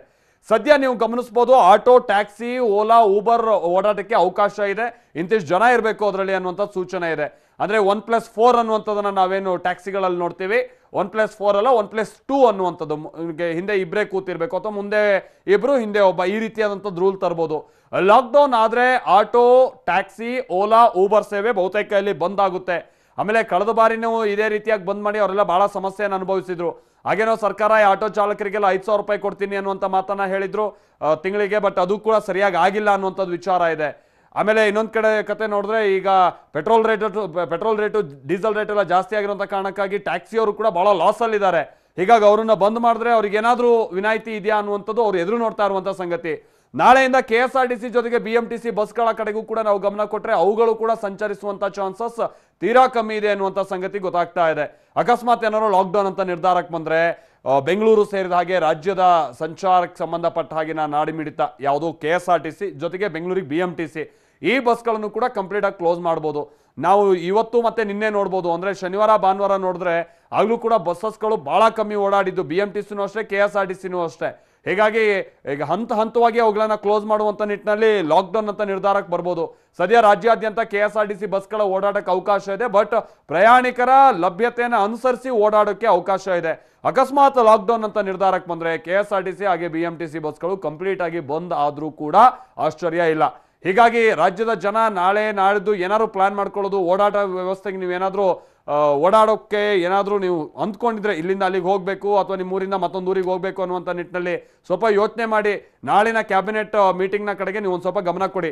ಸದ್ಯ ನೀವು ಗಮನಿಸಬಹುದು, ಆಟೋ, ಟ್ಯಾಕ್ಸಿ, ಓಲಾ, ಊಬರ್ ಓಡಾಟಕ್ಕೆ ಅವಕಾಶ ಇದೆ. ಇಂತಿಷ್ಟು ಜನ ಇರಬೇಕು ಅದರಲ್ಲಿ ಅನ್ನುವಂಥ ಸೂಚನೆ ಇದೆ. ಅಂದ್ರೆ 1+4 ಅನ್ನುವಂಥದ್ದನ್ನ ನಾವೇನು ಟ್ಯಾಕ್ಸಿಗಳಲ್ಲಿ ನೋಡ್ತೀವಿ, 1+4 ಅಲ್ಲ 1+2 ಅನ್ನುವಂಥದ್ದು. ಹಿಂದೆ ಇಬ್ಬರೇ ಕೂತಿರ್ಬೇಕು ಅಥವಾ ಮುಂದೆ ಇಬ್ರು ಹಿಂದೆ ಒಬ್ಬ, ಈ ರೀತಿಯಾದಂಥದ್ದು ರೂಲ್ ತರ್ಬೋದು. ಲಾಕ್ಡೌನ್ ಆದ್ರೆ ಆಟೋ, ಟ್ಯಾಕ್ಸಿ, ಓಲಾ, ಊಬರ್ ಸೇವೆ ಬಹುತೇಕ ಇಲ್ಲಿ ಬಂದ್ ಆಗುತ್ತೆ. ಆಮೇಲೆ ಕಳೆದ ಬಾರಿನೂ ಇದೇ ರೀತಿಯಾಗಿ ಬಂದ್ ಮಾಡಿ ಅವರೆಲ್ಲ ಬಹಳ ಸಮಸ್ಯೆಯನ್ನು ಅನುಭವಿಸಿದ್ರು. ಹಾಗೇನೋ ಸರ್ಕಾರ ಆಟೋ ಚಾಲಕರಿಗೆಲ್ಲ 5,000 ರೂಪಾಯಿ ಕೊಡ್ತೀನಿ ಅನ್ನುವಂಥ ಮಾತನ್ನ ಹೇಳಿದ್ರು ತಿಂಗಳಿಗೆ. ಬಟ್ ಅದು ಕೂಡ ಸರಿಯಾಗಿ ಆಗಿಲ್ಲ ಅನ್ನುವಂಥದ್ದು ವಿಚಾರ ಇದೆ. ಆಮೇಲೆ ಇನ್ನೊಂದು ಕಡೆ ಕತೆ ನೋಡಿದ್ರೆ, ಈಗ ಪೆಟ್ರೋಲ್ ರೇಟು, ಡೀಸೆಲ್ ರೇಟ್ ಎಲ್ಲ ಜಾಸ್ತಿ ಆಗಿರುವಂಥ ಕಾರಣಕ್ಕಾಗಿ ಟ್ಯಾಕ್ಸಿಯವರು ಕೂಡ ಬಹಳ ಲಾಸ್ ಅಲ್ಲಿದ್ದಾರೆ. ಹೀಗಾಗಿ ಅವರನ್ನ ಬಂದ್ ಮಾಡಿದ್ರೆ ಅವ್ರಿಗೆ ಏನಾದ್ರೂ ವಿನಾಯಿತಿ ಇದೆಯಾ ಅನ್ನುವಂಥದ್ದು ಅವ್ರು ಎದುರು ನೋಡ್ತಾ ಇರುವಂತ ಸಂಗತಿ. ನಾಳೆಯಿಂದ KSRTC ಜೊತೆಗೆ BMTC ಬಸ್ಗಳ ಕಡೆಗೂ ಕೂಡ ನಾವು ಗಮನ ಕೊಟ್ಟರೆ ಅವುಗಳು ಕೂಡ ಸಂಚರಿಸುವಂತ ಚಾನ್ಸಸ್ ತೀರಾ ಕಮ್ಮಿ ಇದೆ ಅನ್ನುವಂಥ ಸಂಗತಿ ಗೊತ್ತಾಗ್ತಾ ಇದೆ. ಅಕಸ್ಮಾತ್ ಏನಾದ್ರು ಲಾಕ್ಡೌನ್ ಅಂತ ನಿರ್ಧಾರಕ್ಕೆ ಬಂದ್ರೆ ಬೆಂಗಳೂರು ಸೇರಿದ ಹಾಗೆ ರಾಜ್ಯದ ಸಂಚಾರಕ್ಕೆ ಸಂಬಂಧಪಟ್ಟ ಹಾಗೆ ನಾಡಿ ಮಿಡಿತ ಯಾವುದು KSRTC ಜೊತೆಗೆ ಬೆಂಗಳೂರಿಗೆ BMTC ಈ ಬಸ್ಗಳನ್ನು ಕೂಡ ಕಂಪ್ಲೀಟ್ ಆಗಿ ಕ್ಲೋಸ್ ಮಾಡ್ಬೋದು. ನಾವು ಇವತ್ತು ಮತ್ತೆ ನಿನ್ನೆ ನೋಡ್ಬೋದು, ಅಂದ್ರೆ ಶನಿವಾರ ಭಾನುವಾರ ನೋಡಿದ್ರೆ ಆಗ್ಲೂ ಕೂಡ ಬಸ್ಸಸ್ಗಳು ಬಹಳ ಕಮ್ಮಿ ಓಡಾಡಿದ್ದು, BMTCನೂ ಅಷ್ಟೇ KSRTCನೂ ಅಷ್ಟೇ. ಹೀಗಾಗಿ ಈಗ ಹಂತವಾಗಿ ಅವುಗಳನ್ನ ಕ್ಲೋಸ್ ಮಾಡುವಂತ ನಿಟ್ಟಿನಲ್ಲಿ ಲಾಕ್ಡೌನ್ ಅಂತ ನಿರ್ಧಾರಕ್ಕೆ ಬರ್ಬೋದು. ಸದ್ಯ ರಾಜ್ಯಾದ್ಯಂತ KSRTC ಬಸ್ಗಳ ಓಡಾಟಕ್ಕೆ ಅವಕಾಶ ಇದೆ, ಬಟ್ ಪ್ರಯಾಣಿಕರ ಲಭ್ಯತೆಯನ್ನು ಅನುಸರಿಸಿ ಓಡಾಡೋಕ್ಕೆ ಅವಕಾಶ ಇದೆ. ಅಕಸ್ಮಾತ್ ಲಾಕ್ಡೌನ್ ಅಂತ ನಿರ್ಧಾರಕ್ಕೆ ಬಂದ್ರೆ KSRTC ಹಾಗೆ BMTC ಬಸ್ಗಳು ಕಂಪ್ಲೀಟ್ ಆಗಿ ಬಂದ್ ಆದ್ರೂ ಕೂಡ ಆಶ್ಚರ್ಯ ಇಲ್ಲ. ಹೀಗಾಗಿ ರಾಜ್ಯದ ಜನ ನಾಳೆ ನಾಳಿದ್ದು ಏನಾದ್ರು ಪ್ಲಾನ್ ಮಾಡ್ಕೊಳ್ಳೋದು, ಓಡಾಟ ವ್ಯವಸ್ಥೆಗೆ ನೀವೇನಾದ್ರೂ ಓಡಾಡೋಕ್ಕೆ ಏನಾದರೂ ನೀವು ಅಂದ್ಕೊಂಡಿದ್ರೆ ಇಲ್ಲಿಂದ ಅಲ್ಲಿಗೆ ಹೋಗಬೇಕು ಅಥವಾ ನಿಮ್ಮ ಊರಿಂದ ಮತ್ತೊಂದು ಊರಿಗೆ ಹೋಗಬೇಕು ಅನ್ನುವಂಥ ನಿಟ್ಟಿನಲ್ಲಿ ಸ್ವಲ್ಪ ಯೋಚನೆ ಮಾಡಿ ನಾಳಿನ ಕ್ಯಾಬಿನೆಟ್ ಮೀಟಿಂಗ್ನ ಕಡೆಗೆ ನೀವು ಒಂದು ಸ್ವಲ್ಪ ಗಮನ ಕೊಡಿ.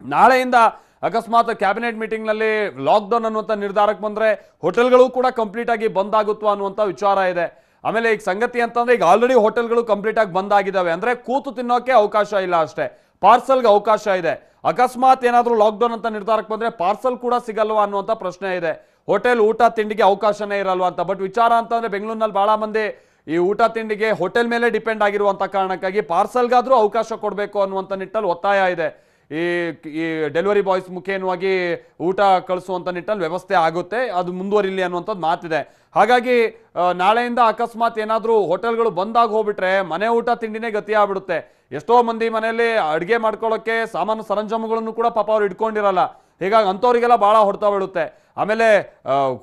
ನಾಳೆಯಿಂದ ಅಕಸ್ಮಾತ್ ಕ್ಯಾಬಿನೆಟ್ ಮೀಟಿಂಗ್ನಲ್ಲಿ ಲಾಕ್ಡೌನ್ ಅನ್ನುವಂಥ ನಿರ್ಧಾರಕ್ಕೆ ಬಂದರೆ ಹೋಟೆಲ್ಗಳು ಕೂಡ ಕಂಪ್ಲೀಟ್ ಆಗಿ ಬಂದ್ ಆಗುತ್ತೋ ಅನ್ನುವಂಥ ವಿಚಾರ ಇದೆ. ಆಮೇಲೆ ಈಗ ಸಂಗತಿ ಅಂತಂದ್ರೆ ಈಗ ಆಲ್ರೆಡಿ ಹೋಟೆಲ್ಗಳು ಕಂಪ್ಲೀಟ್ ಆಗಿ ಬಂದ್ ಆಗಿದ್ದಾವೆ, ಅಂದ್ರೆ ಕೂತು ತಿನ್ನೋಕೆ ಅವಕಾಶ ಇಲ್ಲ ಅಷ್ಟೇ, ಪಾರ್ಸಲ್ಗೆ ಅವಕಾಶ ಇದೆ. ಅಕಸ್ಮಾತ್ ಏನಾದರೂ ಲಾಕ್ಡೌನ್ ಅಂತ ನಿರ್ಧಾರಕ್ಕೆ ಬಂದ್ರೆ ಪಾರ್ಸಲ್ ಕೂಡ ಸಿಗಲ್ವಾ ಅನ್ನುವಂಥ ಪ್ರಶ್ನೆ ಇದೆ. ಹೋಟೆಲ್ ಊಟ ತಿಂಡಿಗೆ ಅವಕಾಶನೇ ಇರಲ್ವಾ ಅಂತ. ಬಟ್ ವಿಚಾರ ಅಂತಂದ್ರೆ ಬೆಂಗಳೂರಿನಲ್ಲಿ ಬಹಳ ಮಂದಿ ಈ ಊಟ ತಿಂಡಿಗೆ ಹೋಟೆಲ್ ಮೇಲೆ ಡಿಪೆಂಡ್ ಆಗಿರುವಂತ ಕಾರಣಕ್ಕಾಗಿ ಪಾರ್ಸಲ್ಗಾದ್ರೂ ಅವಕಾಶ ಕೊಡಬೇಕು ಅನ್ನುವಂಥ ನಿಟ್ಟಲ್ಲಿ ಒತ್ತಾಯ ಇದೆ. ಈ ಡೆಲಿವರಿ ಬಾಯ್ಸ್ ಮುಖೇನವಾಗಿ ಊಟ ಕಳಿಸುವಂತ ನಿಟ್ಟಲ್ಲಿ ವ್ಯವಸ್ಥೆ ಆಗುತ್ತೆ, ಅದು ಮುಂದುವರಿಲಿ ಅನ್ನುವಂಥದ್ದು ಮಾತಿದೆ. ಹಾಗಾಗಿ ನಾಳೆಯಿಂದ ಅಕಸ್ಮಾತ್ ಏನಾದರೂ ಹೋಟೆಲ್ಗಳು ಬಂದಾಗಿ ಹೋಗ್ಬಿಟ್ರೆ ಮನೆ ಊಟ ತಿಂಡಿನೇ ಗತಿ ಆಗ್ಬಿಡುತ್ತೆ. ಎಷ್ಟೋ ಮಂದಿ ಮನೆಯಲ್ಲಿ ಅಡುಗೆ ಮಾಡ್ಕೊಳ್ಳೋಕ್ಕೆ ಸಾಮಾನು ಸರಂಜಾಮುಗಳನ್ನು ಕೂಡ ಪಾಪ ಅವ್ರು ಇಟ್ಕೊಂಡಿರಲ್ಲ. ಹೀಗಾಗಿ ಅಂಥವ್ರಿಗೆಲ್ಲ ಭಾಳ ಹೊಡ್ತಾ ಬೀಳುತ್ತೆ. ಆಮೇಲೆ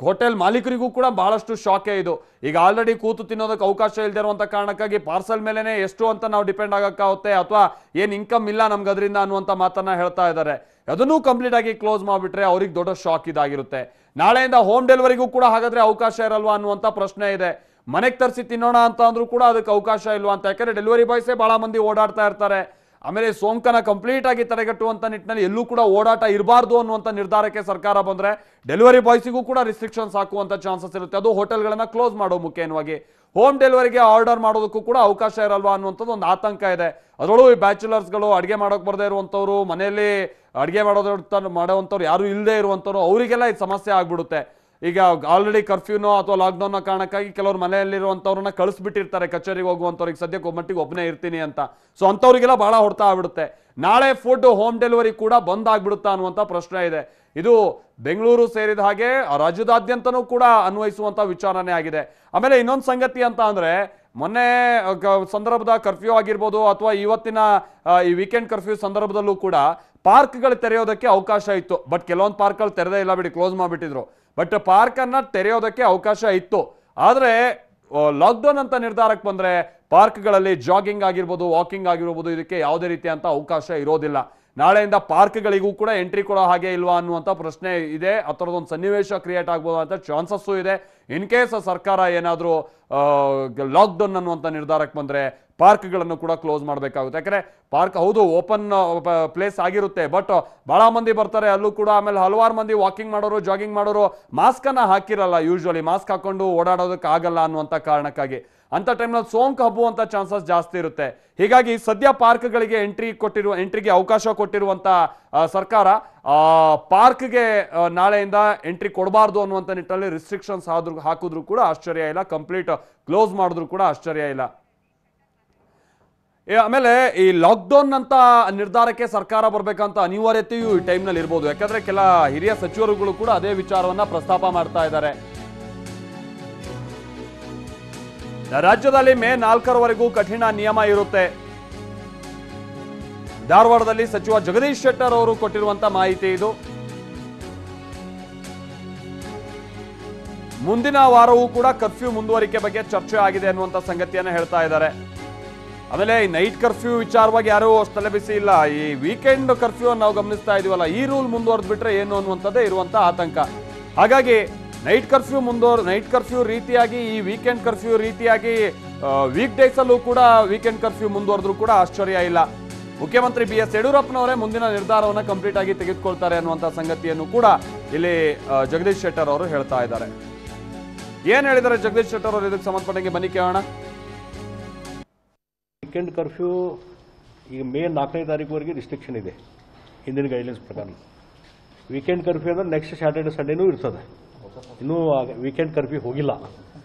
ಹೋಟೆಲ್ ಮಾಲೀಕರಿಗೂ ಕೂಡ ಬಹಳಷ್ಟು ಶಾಕೆ ಇದು. ಈಗ ಆಲ್ರೆಡಿ ಕೂತು ತಿನ್ನೋದಕ್ಕೆ ಅವಕಾಶ ಇಲ್ಲದೆ ಇರುವಂಥ ಕಾರಣಕ್ಕಾಗಿ ಪಾರ್ಸಲ್ ಮೇಲೇ ಎಷ್ಟು ಅಂತ ನಾವು ಡಿಪೆಂಡ್ ಆಗೋಕ್ಕಾಗುತ್ತೆ, ಅಥವಾ ಏನು ಇನ್ಕಮ್ ಇಲ್ಲ ನಮ್ಗೆ ಅದರಿಂದ ಅನ್ನುವಂಥ ಮಾತನ್ನ ಹೇಳ್ತಾ ಇದ್ದಾರೆ. ಅದನ್ನೂ ಕಂಪ್ಲೀಟ್ ಆಗಿ ಕ್ಲೋಸ್ ಮಾಡಿಬಿಟ್ರೆ ಅವ್ರಿಗೆ ದೊಡ್ಡ ಶಾಕ್ ಇದಾಗಿರುತ್ತೆ. ನಾಳೆಯಿಂದ ಹೋಮ್ ಡೆಲಿವರಿಗೂ ಕೂಡ ಹಾಗಾದ್ರೆ ಅವಕಾಶ ಇರಲ್ವಾ ಅನ್ನುವಂಥ ಪ್ರಶ್ನೆ ಇದೆ. ಮನೆಗೆ ತರಿಸಿ ತಿನ್ನೋಣ ಅಂತ ಅಂದ್ರೂ ಕೂಡ ಅದಕ್ಕೆ ಅವಕಾಶ ಇಲ್ವಾ ಅಂತ. ಯಾಕಂದ್ರೆ ಡೆಲಿವರಿ ಬಾಯ್ಸೇ ಬಹಳ ಮಂದಿ ಓಡಾಡ್ತಾ ಇರ್ತಾರೆ. ಆಮೇಲೆ ಸೋಂಕನ ಕಂಪ್ಲೀಟ್ ಆಗಿ ತಡೆಗಟ್ಟುವಂತ ನಿಟ್ಟಿನಲ್ಲಿ ಎಲ್ಲೂ ಕೂಡ ಓಡಾಟ ಇರಬಾರ್ದು ಅನ್ನುವಂಥ ನಿರ್ಧಾರಕ್ಕೆ ಸರ್ಕಾರ ಬಂದ್ರೆ ಡೆಲಿವರಿ ಬಾಯ್ಸಿಗೂ ಕೂಡ ರಿಸ್ಟ್ರಿಕ್ಷನ್ಸ್ ಹಾಕುವಂತ ಚಾನ್ಸಸ್ ಇರುತ್ತೆ. ಅದು ಹೋಟೆಲ್ಗಳನ್ನ ಕ್ಲೋಸ್ ಮಾಡೋ ಮುಖೇನವಾಗಿ ಹೋಮ್ ಡೆಲಿವರಿಗೆ ಆರ್ಡರ್ ಮಾಡೋದಕ್ಕೂ ಕೂಡ ಅವಕಾಶ ಇರಲ್ವಾ ಅನ್ನುವಂಥದ್ದು ಒಂದು ಆತಂಕ ಇದೆ. ಅದರೊಳಗೂ ಈ ಬ್ಯಾಚುಲರ್ಸ್ಗಳು ಅಡುಗೆ ಮಾಡೋಕೆ ಬರದೇ ಇರುವಂಥವ್ರು, ಮನೆಯಲ್ಲಿ ಅಡುಗೆ ಮಾಡೋವಂಥವ್ರು ಯಾರು ಇಲ್ಲದೆ ಇರುವಂಥವ್ರು, ಅವರಿಗೆಲ್ಲ ಇದು ಸಮಸ್ಯೆ ಆಗ್ಬಿಡುತ್ತೆ. ಈಗ ಆಲ್ರೆಡಿ ಕರ್ಫ್ಯೂನೋ ಅಥವಾ ಲಾಕ್ಡೌನ್ನ ಕಾರಣಕ್ಕಾಗಿ ಕೆಲವರು ಮನೆಯಲ್ಲಿರುವಂಥವ್ರನ್ನ ಕಳಿಸ್ಬಿಟ್ಟಿರ್ತಾರೆ ಕಚೇರಿಗೆ ಹೋಗುವಂಥವ್ರಿಗೆ, ಸದ್ಯಕ್ಕೆ ಮಟ್ಟಿಗೆ ಒಬ್ಬನೇ ಇರ್ತೀನಿ ಅಂತ. ಸೊ ಅಂಥವ್ರಿಗೆಲ್ಲ ಬಹಳ ಹೊಡ್ತಾ ಆಗ್ಬಿಡುತ್ತೆ. ನಾಳೆ ಫುಡ್ ಹೋಮ್ ಡೆಲಿವರಿ ಕೂಡ ಬಂದ್ ಆಗ್ಬಿಡುತ್ತಾ ಅನ್ನುವಂಥ ಪ್ರಶ್ನೆ ಇದೆ. ಇದು ಬೆಂಗಳೂರು ಸೇರಿದ ಹಾಗೆ ರಾಜ್ಯದಾದ್ಯಂತನೂ ಕೂಡ ಅನ್ವಯಿಸುವಂಥ ವಿಚಾರನೇ ಆಗಿದೆ. ಆಮೇಲೆ ಇನ್ನೊಂದು ಸಂಗತಿ ಅಂತ ಅಂದ್ರೆ ಮೊನ್ನೆ ಸಂದರ್ಭದ ಕರ್ಫ್ಯೂ ಆಗಿರ್ಬೋದು ಅಥವಾ ಇವತ್ತಿನ ಈ ವೀಕೆಂಡ್ ಕರ್ಫ್ಯೂ ಸಂದರ್ಭದಲ್ಲೂ ಕೂಡ ಪಾರ್ಕ್ಗಳು ತೆರೆಯೋದಕ್ಕೆ ಅವಕಾಶ ಇತ್ತು. ಬಟ್ ಕೆಲವೊಂದು ಪಾರ್ಕ್ಗಳು ತೆರೆದೇ ಇಲ್ಲ ಬಿಡಿ, ಕ್ಲೋಸ್ ಮಾಡಿಬಿಟ್ಟಿದ್ರು. ಬಟ್ ಪಾರ್ಕ್ ಅನ್ನ ತೆರೆಯೋದಕ್ಕೆ ಅವಕಾಶ ಇತ್ತು. ಆದ್ರೆ ಲಾಕ್ಡೌನ್ ಅಂತ ನಿರ್ಧಾರಕ್ಕೆ ಬಂದ್ರೆ ಪಾರ್ಕ್ಗಳಲ್ಲಿ ಜಾಗಿಂಗ್ ಆಗಿರ್ಬೋದು, ವಾಕಿಂಗ್ ಆಗಿರ್ಬೋದು, ಇದಕ್ಕೆ ಯಾವುದೇ ರೀತಿಯಂತ ಅವಕಾಶ ಇರೋದಿಲ್ಲ. ನಾಳೆಯಿಂದ ಪಾರ್ಕ್ಗಳಿಗೂ ಕೂಡ ಎಂಟ್ರಿ ಕೊಡೋ ಹಾಗೆ ಇಲ್ವಾ ಅನ್ನುವಂಥ ಪ್ರಶ್ನೆ ಇದೆ. ಆ ಥರದೊಂದು ಸನ್ನಿವೇಶ ಕ್ರಿಯೇಟ್ ಆಗ್ಬೋದು ಅಂತ ಚಾನ್ಸಸ್ಸು ಇದೆ. ಇನ್ ಕೇಸ್ ಸರ್ಕಾರ ಏನಾದರೂ ಲಾಕ್ಡೌನ್ ಅನ್ನುವಂಥ ನಿರ್ಧಾರಕ್ಕೆ ಬಂದರೆ ಪಾರ್ಕ್ಗಳನ್ನು ಕೂಡ ಕ್ಲೋಸ್ ಮಾಡಬೇಕಾಗುತ್ತೆ. ಯಾಕಂದರೆ ಪಾರ್ಕ್ ಹೌದು ಓಪನ್ ಪ್ಲೇಸ್ ಆಗಿರುತ್ತೆ, ಬಟ್ ಭಾಳ ಮಂದಿ ಬರ್ತಾರೆ ಅಲ್ಲೂ ಕೂಡ. ಆಮೇಲೆ ಹಲವಾರು ಮಂದಿ ವಾಕಿಂಗ್ ಮಾಡೋರು, ಜಾಗಿಂಗ್ ಮಾಡೋರು ಮಾಸ್ಕನ್ನು ಹಾಕಿರಲ್ಲ. ಯೂಶ್ವಲಿ ಮಾಸ್ಕ್ ಹಾಕೊಂಡು ಓಡಾಡೋದಕ್ಕೆ ಆಗಲ್ಲ ಅನ್ನುವಂಥ ಕಾರಣಕ್ಕಾಗಿ ಅಂಥ ಟೈಮ್ನಲ್ಲಿ ಸೋಂಕು ಹಬ್ಬುವಂಥ ಚಾನ್ಸಸ್ ಜಾಸ್ತಿ ಇರುತ್ತೆ. ಹೀಗಾಗಿ ಸದ್ಯ ಪಾರ್ಕ್ಗಳಿಗೆ ಎಂಟ್ರಿಗೆ ಅವಕಾಶ ಕೊಟ್ಟಿರುವಂಥ ಸರ್ಕಾರ ಪಾರ್ಕ್ಗೆ ನಾಳೆಯಿಂದ ಎಂಟ್ರಿ ಕೊಡಬಾರ್ದು ಅನ್ನುವಂಥ ನಿಟ್ಟಿನಲ್ಲಿ ರಿಸ್ಟ್ರಿಕ್ಷನ್ಸ್ ಹಾಕಿದ್ರು ಕೂಡ ಆಶ್ಚರ್ಯ ಇಲ್ಲ, ಕಂಪ್ಲೀಟ್ ಕ್ಲೋಸ್ ಮಾಡಿದ್ರು ಕೂಡ ಆಶ್ಚರ್ಯ ಇಲ್ಲ. ಆಮೇಲೆ ಈ ಲಾಕ್ಡೌನ್ ಅಂತ ನಿರ್ಧಾರಕ್ಕೆ ಸರ್ಕಾರ ಬರಬೇಕಂತ ಅನಿವಾರ್ಯತೆಯೂ ಈ ಟೈಮ್ನಲ್ಲಿ ಇರ್ಬೋದು. ಯಾಕಂದ್ರೆ ಕೆಲ ಹಿರಿಯ ಸಚಿವರುಗಳು ಕೂಡ ಅದೇ ವಿಚಾರವನ್ನ ಪ್ರಸ್ತಾಪ ಮಾಡ್ತಾ ಇದ್ದಾರೆ. ರಾಜ್ಯದಲ್ಲಿ ಮೇ 4ರವರೆಗೂ ಕಠಿಣ ನಿಯಮ ಇರುತ್ತೆ. ಧಾರವಾಡದಲ್ಲಿ ಸಚಿವ ಜಗದೀಶ್ ಶೆಟ್ಟರ್ ಅವರು ಕೊಟ್ಟಿರುವಂತ ಮಾಹಿತಿ ಇದು. ಮುಂದಿನ ವಾರವೂ ಕೂಡ ಕರ್ಫ್ಯೂ ಮುಂದುವರಿಕೆ ಬಗ್ಗೆ ಚರ್ಚೆ ಆಗಿದೆ ಅನ್ನುವಂತ ಸಂಗತಿಯನ್ನ ಹೇಳ್ತಾ ಇದ್ದಾರೆ. ಆಮೇಲೆ ಈ ನೈಟ್ ಕರ್ಫ್ಯೂ ವಿಚಾರವಾಗಿ ಯಾರೂ ಅಷ್ಟು ತಲೆ ಬಿಸಿ ಇಲ್ಲ. ಈ ವೀಕೆಂಡ್ ಕರ್ಫ್ಯೂ ನಾವು ಗಮನಿಸ್ತಾ ಇದೀವಲ್ಲ, ಈ ರೂಲ್ ಮುಂದುವರೆದು ಬಿಟ್ರೆ ಏನು ಅನ್ನುವಂಥದ್ದೇ ಇರುವಂತ ಆತಂಕ. ಹಾಗಾಗಿ ನೈಟ್ ಕರ್ಫ್ಯೂ ರೀತಿಯಾಗಿ ಈ ವೀಕೆಂಡ್ ಕರ್ಫ್ಯೂ ರೀತಿಯಾಗಿ ವೀಕ್ ಡೇಸ್ ಅಲ್ಲೂ ಕೂಡ ವೀಕೆಂಡ್ ಕರ್ಫ್ಯೂ ಮುಂದುವರೆದ್ರೂ ಕೂಡ ಆಶ್ಚರ್ಯ ಇಲ್ಲ. ಮುಖ್ಯಮಂತ್ರಿ BS ಯಡಿಯೂರಪ್ಪನವರೇ ಮುಂದಿನ ನಿರ್ಧಾರವನ್ನು ಕಂಪ್ಲೀಟ್ ಆಗಿ ತೆಗೆದುಕೊಳ್ತಾರೆ ಅನ್ನುವಂಥ ಸಂಗತಿಯನ್ನು ಕೂಡ ಇಲ್ಲಿ ಜಗದೀಶ್ ಶೆಟ್ಟರ್ ಅವರು ಹೇಳ್ತಾ ಇದ್ದಾರೆ. ಏನ್ ಹೇಳಿದ್ದಾರೆ ಜಗದೀಶ್ ಶೆಟ್ಟರ್ ಅವರು ಇದಕ್ಕೆ ಸಂಬಂಧಪಟ್ಟಂಗೆ ಬನ್ನಿ ಕೇಳೋಣ. ವೀಕೆಂಡ್ ಕರ್ಫ್ಯೂ ಈಗ ಮೇ 4ನೇ ತಾರೀಕುವರೆಗೆ ರಿಸ್ಟ್ರಿಕ್ಷನ್ ಇದೆ ಹಿಂದಿನ ಗೈಡ್ಲೈನ್ಸ್ ಪ್ರಕಾರ. ವೀಕೆಂಡ್ ಕರ್ಫ್ಯೂ ಅಂದರೆ ನೆಕ್ಸ್ಟ್ ಸ್ಯಾಟರ್ಡೆ ಸಂಡೇನೂ ಇರ್ತದೆ. ಇನ್ನೂ ವೀಕೆಂಡ್ ಕರ್ಫ್ಯೂ ಹೋಗಿಲ್ಲ.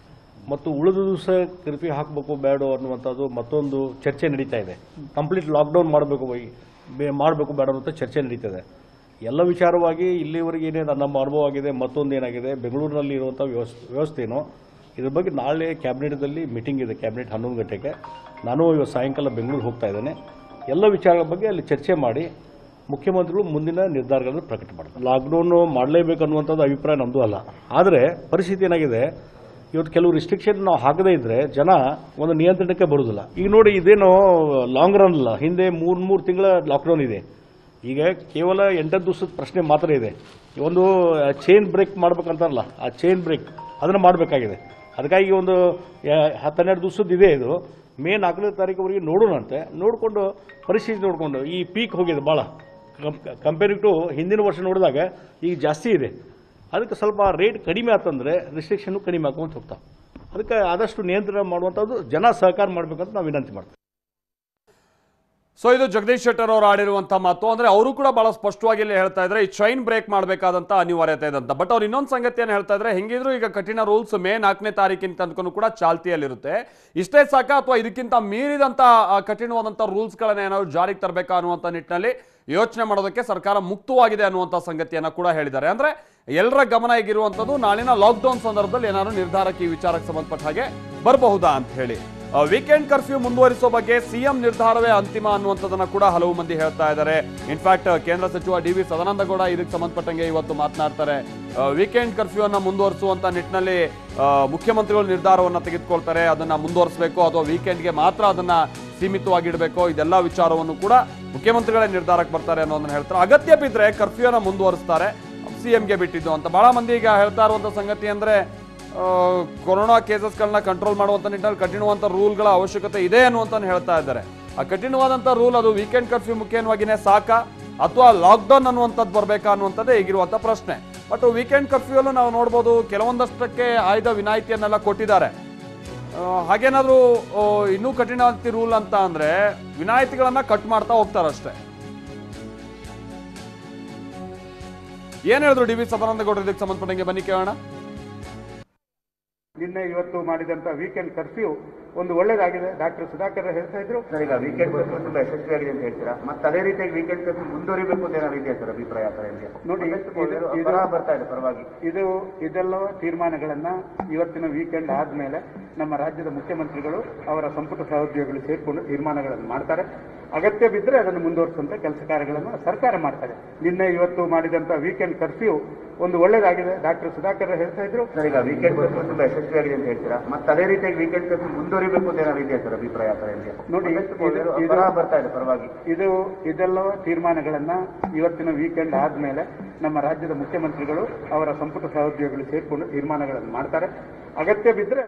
ಮತ್ತು ಉಳಿದ ದಿವಸ ಕರ್ಫ್ಯೂ ಹಾಕಬೇಕು ಬೇಡೋ ಅನ್ನುವಂಥದ್ದು ಮತ್ತೊಂದು ಚರ್ಚೆ ನಡೀತಾ ಇದೆ. ಕಂಪ್ಲೀಟ್ ಲಾಕ್ಡೌನ್ ಮಾಡಬೇಕು ಬೇಡ ಅನ್ನುವಂಥ ಚರ್ಚೆ ನಡೀತದೆ. ಎಲ್ಲ ವಿಚಾರವಾಗಿ ಇಲ್ಲಿವರೆಗೆ ಏನೇ ನಮ್ಮ ಅನುಭವ ಆಗಿದೆ. ಮತ್ತೊಂದು ಏನಾಗಿದೆ, ಬೆಂಗಳೂರಿನಲ್ಲಿ ಇರುವಂಥ ವ್ಯವಸ್ಥೆನೋ ಇದ್ರ ಬಗ್ಗೆ ನಾಳೆ ಕ್ಯಾಬಿನೆಟ್ದಲ್ಲಿ ಮೀಟಿಂಗ್ ಇದೆ. ಕ್ಯಾಬಿನೆಟ್ 11 ಗಂಟೆಗೆ. ನಾನು ಇವತ್ತು ಸಾಯಂಕಾಲ ಬೆಂಗಳೂರು ಹೋಗ್ತಾ ಇದ್ದೇನೆ. ಎಲ್ಲ ವಿಚಾರಗಳ ಬಗ್ಗೆ ಅಲ್ಲಿ ಚರ್ಚೆ ಮಾಡಿ ಮುಖ್ಯಮಂತ್ರಿಗಳು ಮುಂದಿನ ನಿರ್ಧಾರಗಳನ್ನು ಪ್ರಕಟ ಮಾಡ್ತಾರೆ. ಲಾಕ್ಡೌನು ಮಾಡಲೇಬೇಕನ್ನುವಂಥದ್ದು ಅಭಿಪ್ರಾಯ ನಮ್ಮದು ಅಲ್ಲ. ಆದರೆ ಪರಿಸ್ಥಿತಿ ಏನಾಗಿದೆ, ಇವತ್ತು ಕೆಲವು ರಿಸ್ಟ್ರಿಕ್ಷನ್ ನಾವು ಹಾಕದೇ ಇದ್ದರೆ ಜನ ಒಂದು ನಿಯಂತ್ರಣಕ್ಕೆ ಬರುವುದಿಲ್ಲ. ಈಗ ನೋಡಿ, ಇದೇನೋ ಲಾಂಗ್ ರನ್ ಅಲ್ಲ. ಹಿಂದೆ 3 ತಿಂಗಳ ಲಾಕ್ಡೌನ್ ಇದೆ. ಈಗ ಕೇವಲ 8 ದಿವಸದ ಪ್ರಶ್ನೆ ಮಾತ್ರ ಇದೆ. ಒಂದು ಚೈನ್ ಬ್ರೇಕ್ ಮಾಡ್ಬೇಕಂತಾರಲ್ಲ, ಆ ಚೈನ್ ಬ್ರೇಕ್ ಅದನ್ನು ಮಾಡಬೇಕಾಗಿದೆ. ಅದಕ್ಕಾಗಿ ಒಂದು 10-12 ದಿವಸದ್ದು ಇದೆ. ಇದು ಮೇ 4ನೇ ತಾರೀಕುವರೆಗೆ ನೋಡೋಣಂತೆ. ನೋಡಿಕೊಂಡು ಪರಿಸ್ಥಿತಿ ನೋಡಿಕೊಂಡು ಈ ಪೀಕ್ ಹೋಗಿದೆ ಭಾಳ ಕಂಪೇರಿವ್ ಟು ಹಿಂದಿನ ವರ್ಷ ನೋಡಿದಾಗ ಈಗ ಜಾಸ್ತಿ ಇದೆ. ಅದಕ್ಕೆ ಸ್ವಲ್ಪ ರೇಟ್ ಕಡಿಮೆ ಆತಂದರೆ ರಿಸ್ಟ್ರಿಕ್ಷನ್ನು ಕಡಿಮೆ ಹಾಕೊಂತ ಹೋಗ್ತಾವೆ. ಅದಕ್ಕೆ ಆದಷ್ಟು ನಿಯಂತ್ರಣ ಮಾಡುವಂಥದ್ದು ಜನ ಸಹಕಾರ ಮಾಡಬೇಕಂತ ನಾವು ವಿನಂತಿ ಮಾಡ್ತೀವಿ. ಸೊ ಇದು ಜಗದೀಶ್ ಶೆಟ್ಟರ್ ಅವರು ಆಡಿರುವಂಥ ಮಾತು. ಅಂದ್ರೆ ಅವರು ಕೂಡ ಬಹಳ ಸ್ಪಷ್ಟವಾಗಿ ಇಲ್ಲಿ ಹೇಳ್ತಾ ಇದ್ದಾರೆ ಈ ಚೈನ್ ಬ್ರೇಕ್ ಮಾಡಬೇಕಾದಂತ ಅನಿವಾರ್ಯತೆ ಇದೆ ಅಂತ. ಬಟ್ ಅವ್ರು ಇನ್ನೊಂದು ಸಂಗತಿಯನ್ನು ಹೇಳ್ತಾ ಇದ್ದಾರೆ, ಹೆಂಗಿದ್ರು ಈಗ ಕಠಿಣ ರೂಲ್ಸ್ ಮೇ 4ನೇ ತಾರೀಕಿನ ತನಕ ಕೂಡ ಚಾಲ್ತಿಯಲ್ಲಿರುತ್ತೆ. ಇಷ್ಟೇ ಸಾಕ ಅಥವಾ ಇದಕ್ಕಿಂತ ಮೀರಿದಂತ ಕಠಿಣವಾದಂಥ ರೂಲ್ಸ್ಗಳನ್ನ ಏನಾದ್ರು ಜಾರಿಗೆ ತರಬೇಕಾ ಅನ್ನುವಂಥ ನಿಟ್ಟಿನಲ್ಲಿ ಯೋಚನೆ ಮಾಡೋದಕ್ಕೆ ಸರ್ಕಾರ ಮುಕ್ತವಾಗಿದೆ ಅನ್ನುವಂಥ ಸಂಗತಿಯನ್ನ ಕೂಡ ಹೇಳಿದ್ದಾರೆ. ಅಂದ್ರೆ ಎಲ್ಲರ ಗಮನ ಈಗಿರುವಂಥದ್ದು ನಾಳಿನ ಲಾಕ್ಡೌನ್ ಸಂದರ್ಭದಲ್ಲಿ ಏನಾದ್ರು ನಿರ್ಧಾರಕ್ಕೆ ಈ ವಿಚಾರಕ್ಕೆ ಸಂಬಂಧಪಟ್ಟ ಹಾಗೆ ಬರಬಹುದಾ ಅಂತ ಹೇಳಿ. ವೀಕೆಂಡ್ ಕರ್ಫ್ಯೂ ಮುಂದುವರಿಸೋ ಬಗ್ಗೆ ಸಿಎಂ ನಿರ್ಧಾರವೇ ಅಂತಿಮ ಅನ್ನುವಂಥದ್ದನ್ನ ಕೂಡ ಹಲವು ಮಂದಿ ಹೇಳ್ತಾ ಇದ್ದಾರೆ. ಇನ್ಫ್ಯಾಕ್ಟ್ ಕೇಂದ್ರ ಸಚಿವ ಡಿ ವಿ ಸದಾನಂದಗೌಡ ಇದಕ್ಕೆ ಸಂಬಂಧಪಟ್ಟಂಗೆ ಇವತ್ತು ಮಾತನಾಡ್ತಾರೆ. ವೀಕೆಂಡ್ ಕರ್ಫ್ಯೂ ಅನ್ನ ಮುಂದುವರಿಸುವಂತ ನಿಟ್ಟಿನಲ್ಲಿ ಮುಖ್ಯಮಂತ್ರಿಗಳು ನಿರ್ಧಾರವನ್ನ ತೆಗೆದುಕೊಳ್ತಾರೆ. ಅದನ್ನ ಮುಂದುವರಿಸಬೇಕು ಅಥವಾ ವೀಕೆಂಡ್ಗೆ ಮಾತ್ರ ಅದನ್ನ ಸೀಮಿತವಾಗಿಡಬೇಕು, ಇದೆಲ್ಲ ವಿಚಾರವನ್ನು ಕೂಡ ಮುಖ್ಯಮಂತ್ರಿಗಳೇ ನಿರ್ಧಾರಕ್ಕೆ ಬರ್ತಾರೆ ಅನ್ನೋದನ್ನ ಹೇಳ್ತಾರೆ. ಅಗತ್ಯ ಬಿದ್ದರೆ ಕರ್ಫ್ಯೂ ಅನ್ನ ಮುಂದುವರಿಸ್ತಾರೆ, ಸಿಎಂಗೆ ಬಿಟ್ಟಿದ್ದು ಅಂತ ಬಹಳ ಮಂದಿ ಈಗ ಹೇಳ್ತಾ ಇರುವಂತ ಸಂಗತಿ. ಅಂದ್ರೆ ಕೊರೋನಾ ಕೇಸಸ್ಗಳನ್ನ ಕಂಟ್ರೋಲ್ ಮಾಡುವಂತ ನಿಟ್ಟಿನಲ್ಲಿ ಕಠಿಣವಾದಂಥ ರೂಲ್ಗಳ ಅವಶ್ಯಕತೆ ಇದೆ ಅನ್ನುವಂತ ಹೇಳ್ತಾ ಇದ್ದಾರೆ. ಆ ಕಠಿಣವಾದಂಥ ರೂಲ್ ಅದು ವೀಕೆಂಡ್ ಕರ್ಫ್ಯೂ ಮುಖ್ಯವಾಗಿನೇ ಸಾಕಾ ಅಥವಾ ಲಾಕ್ಡೌನ್ ಅನ್ನುವಂಥದ್ದು ಬರಬೇಕಾ ಅನ್ನುವಂಥದ್ದೇ ಈಗಿರುವಂಥ ಪ್ರಶ್ನೆ. ಬಟ್ ವೀಕೆಂಡ್ ಕರ್ಫ್ಯೂ ಅಲ್ಲೂ ನಾವು ನೋಡ್ಬೋದು ಕೆಲವೊಂದಷ್ಟಕ್ಕೆ ಆಯ್ದ ವಿನಾಯಿತಿಯನ್ನೆಲ್ಲ ಕೊಟ್ಟಿದ್ದಾರೆ. ಹಾಗೇನಾದ್ರೂ ಇನ್ನೂ ಕಠಿಣವಾದ ರೂಲ್ ಅಂತ ಅಂದ್ರೆ ವಿನಾಯಿತಿಗಳನ್ನ ಕಟ್ ಮಾಡ್ತಾ ಹೋಗ್ತಾರಷ್ಟೇ. ಏನ್ ಹೇಳಿದ್ರು ಡಿ ವಿ ಸದಾನಂದಗೌಡರು ಇದಕ್ಕೆ ಸಂಬಂಧಪಟ್ಟಂಗೆ ಬನ್ನಿ ಕೇಳೋಣ. ನಿನ್ನೆ ಇವತ್ತು ಮಾಡಿದಂತ ವೀಕೆಂಡ್ ಕರ್ಫ್ಯೂ ಒಂದು ಒಳ್ಳೇದಾಗಿದೆ. ಡಾಕ್ಟರ್ ಸುಧಾಕರ್ ಹೇಳ್ತಾ ಇದ್ರು ಸರ್, ಈಗ ವೀಕೆಂಡ್ ಕರ್ಫ್ಯೂ ತುಂಬಾ ಯಶಸ್ವಿಯಾಗಿದೆ ಅಂತ ಹೇಳ್ತೀರಾ. ಮತ್ತೆ ಅದೇ ರೀತಿಯಾಗಿ ವೀಕೆಂಡ್ ಕರ್ಫ್ಯೂ ಮುಂದುವರಿಬೇಕು ಅಂತ ಏನಾದ್ರು ಇದೆಯಾ ಸರ್ ಅಭಿಪ್ರಾಯ? ನೋಡಿ, ಬರ್ತಾ ಇದೆ ಪರವಾಗಿ ಇದೆಲ್ಲ ತೀರ್ಮಾನಗಳನ್ನ ಇವತ್ತಿನ ವೀಕೆಂಡ್ ಆದ್ಮೇಲೆ ನಮ್ಮ ರಾಜ್ಯದ ಮುಖ್ಯಮಂತ್ರಿಗಳು ಅವರ ಸಂಪುಟ ಸಹೋದ್ಯೋಗಿಗಳು ಸೇರ್ಕೊಂಡು ತೀರ್ಮಾನಗಳನ್ನು ಮಾಡ್ತಾರೆ. ಅಗತ್ಯ ಬಿದ್ದರೆ ಅದನ್ನು ಮುಂದುವರಿಸುವಂತ ಕೆಲಸ ಕಾರ್ಯಗಳನ್ನು ಸರ್ಕಾರ ಮಾಡ್ತಾರೆ. ನಿನ್ನೆ ಇವತ್ತು ಮಾಡಿದಂತ ವೀಕೆಂಡ್ ಕರ್ಫ್ಯೂ ಒಂದು ಒಳ್ಳೇದಾಗಿದೆ. ಡಾಕ್ಟರ್ ಸುಧಾಕರ್ ಹೇಳ್ತಾ ಇದ್ರು ಸರ್, ಈಗ ವೀಕೆಂಡ್ ಕರ್ಫ್ಯೂ ತುಂಬಾ ಯಶಸ್ವಿಯಾಗಿದೆ ಅಂತ ಹೇಳ್ತೀರಾ. ಮತ್ತೆ ಅದೇ ರೀತಿಯಾಗಿ ವೀಕೆಂಡ್ ಕರ್ಫ್ಯೂ ಮುಂದುವರಿಬೇಕು ಅಂತ ಏನಾದ್ರು ಇದೆಯಾ ಸರ್ ಅಭಿಪ್ರಾಯ? ನೋಡಿ, ಬರ್ತಾ ಇದೆ ಪರವಾಗಿ ಇದೆಲ್ಲ ತೀರ್ಮಾನಗಳನ್ನ ಇವತ್ತಿನ ವೀಕೆಂಡ್ ಆದ್ಮೇಲೆ ನಮ್ಮ ರಾಜ್ಯದ ಮುಖ್ಯಮಂತ್ರಿಗಳು ಅವರ ಸಂಪುಟ ಸಹೋದ್ಯೋಗಿಗಳು ಸೇರ್ಕೊಂಡು ತೀರ್ಮಾನಗಳನ್ನು ಮಾಡ್ತಾರೆ. ಅಗತ್ಯ ಬಿದ್ದರೆ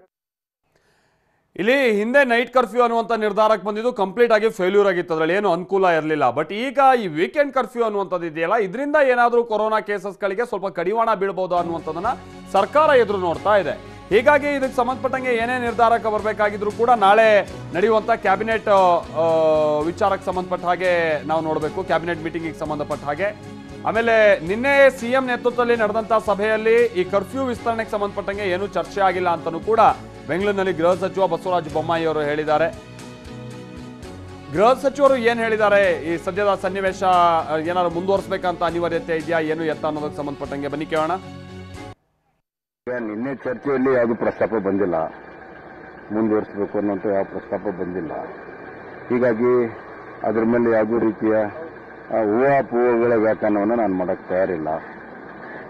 ಇಲ್ಲಿ ಹಿಂದೆ ನೈಟ್ ಕರ್ಫ್ಯೂ ಅನ್ನುವಂಥ ನಿರ್ಧಾರಕ್ಕೆ ಬಂದಿದ್ದು ಕಂಪ್ಲೀಟ್ ಆಗಿ ಫೇಲ್ಯೂರ್ ಆಗಿತ್ತು, ಅದರಲ್ಲಿ ಏನು ಅನುಕೂಲ ಇರಲಿಲ್ಲ. ಬಟ್ ಈಗ ಈ ವೀಕೆಂಡ್ ಕರ್ಫ್ಯೂ ಅನ್ನುವಂಥದ್ದು ಇದೆಯಲ್ಲ, ಇದರಿಂದ ಏನಾದರೂ ಕೊರೋನಾ ಕೇಸಸ್ಗಳಿಗೆ ಸ್ವಲ್ಪ ಕಡಿವಾಣ ಬೀಳ್ಬೋದು ಅನ್ನುವಂಥದ್ದನ್ನ ಸರ್ಕಾರ ಎದುರು ನೋಡ್ತಾ ಇದೆ. ಹೀಗಾಗಿ ಇದಕ್ಕೆ ಸಂಬಂಧಪಟ್ಟಂಗೆ ಏನೇ ನಿರ್ಧಾರಕ್ಕೆ ಬರಬೇಕಾಗಿದ್ರು ಕೂಡ ನಾಳೆ ನಡೆಯುವಂಥ ಕ್ಯಾಬಿನೆಟ್ ವಿಚಾರಕ್ಕೆ ಸಂಬಂಧಪಟ್ಟ ಹಾಗೆ ನಾವು ನೋಡಬೇಕು, ಕ್ಯಾಬಿನೆಟ್ ಮೀಟಿಂಗಿಗೆ ಸಂಬಂಧಪಟ್ಟ ಹಾಗೆ. ಆಮೇಲೆ ನಿನ್ನೆ ಸಿಎಂ ನೇತೃತ್ವದಲ್ಲಿ ನಡೆದಂಥ ಸಭೆಯಲ್ಲಿ ಈ ಕರ್ಫ್ಯೂ ವಿಸ್ತರಣೆಗೆ ಸಂಬಂಧಪಟ್ಟಂಗೆ ಏನೂ ಚರ್ಚೆ ಆಗಿಲ್ಲ ಅಂತಲೂ ಕೂಡ ಬೆಂಗಳೂರಿನಲ್ಲಿ ಗೃಹ ಸಚಿವ ಬಸವರಾಜ ಬೊಮ್ಮಾಯಿ ಅವರು ಹೇಳಿದ್ದಾರೆ. ಗೃಹ ಸಚಿವರು ಏನು ಹೇಳಿದ್ದಾರೆ, ಈ ಸದ್ಯದ ಸನ್ನಿವೇಶ ಏನಾದ್ರು ಮುಂದುವರಿಸಬೇಕಂತ ಅನಿವಾರ್ಯತೆ ಇದೆಯಾ ಏನು ಎತ್ತ ಅನ್ನೋದಕ್ಕೆ ಸಂಬಂಧಪಟ್ಟಂಗೆ ಬನ್ನಿ ಕೇಳೋಣ. ನಿನ್ನೆ ಚರ್ಚೆಯಲ್ಲಿ ಯಾವುದು ಪ್ರಸ್ತಾಪ ಬಂದಿಲ್ಲ, ಮುಂದುವರಿಸಬೇಕು ಅನ್ನೋಂಥ ಯಾವ ಪ್ರಸ್ತಾಪ ಬಂದಿಲ್ಲ. ಹೀಗಾಗಿ ಅದರ ಮೇಲೆ ಯಾವುದೇ ರೀತಿಯ ಊಹಾಪೋಹಗಳ ವ್ಯಾಖ್ಯಾನವನ್ನು ನಾನು ಮಾಡಕ್ಕೆ ತಯಾರಿಲ್ಲ.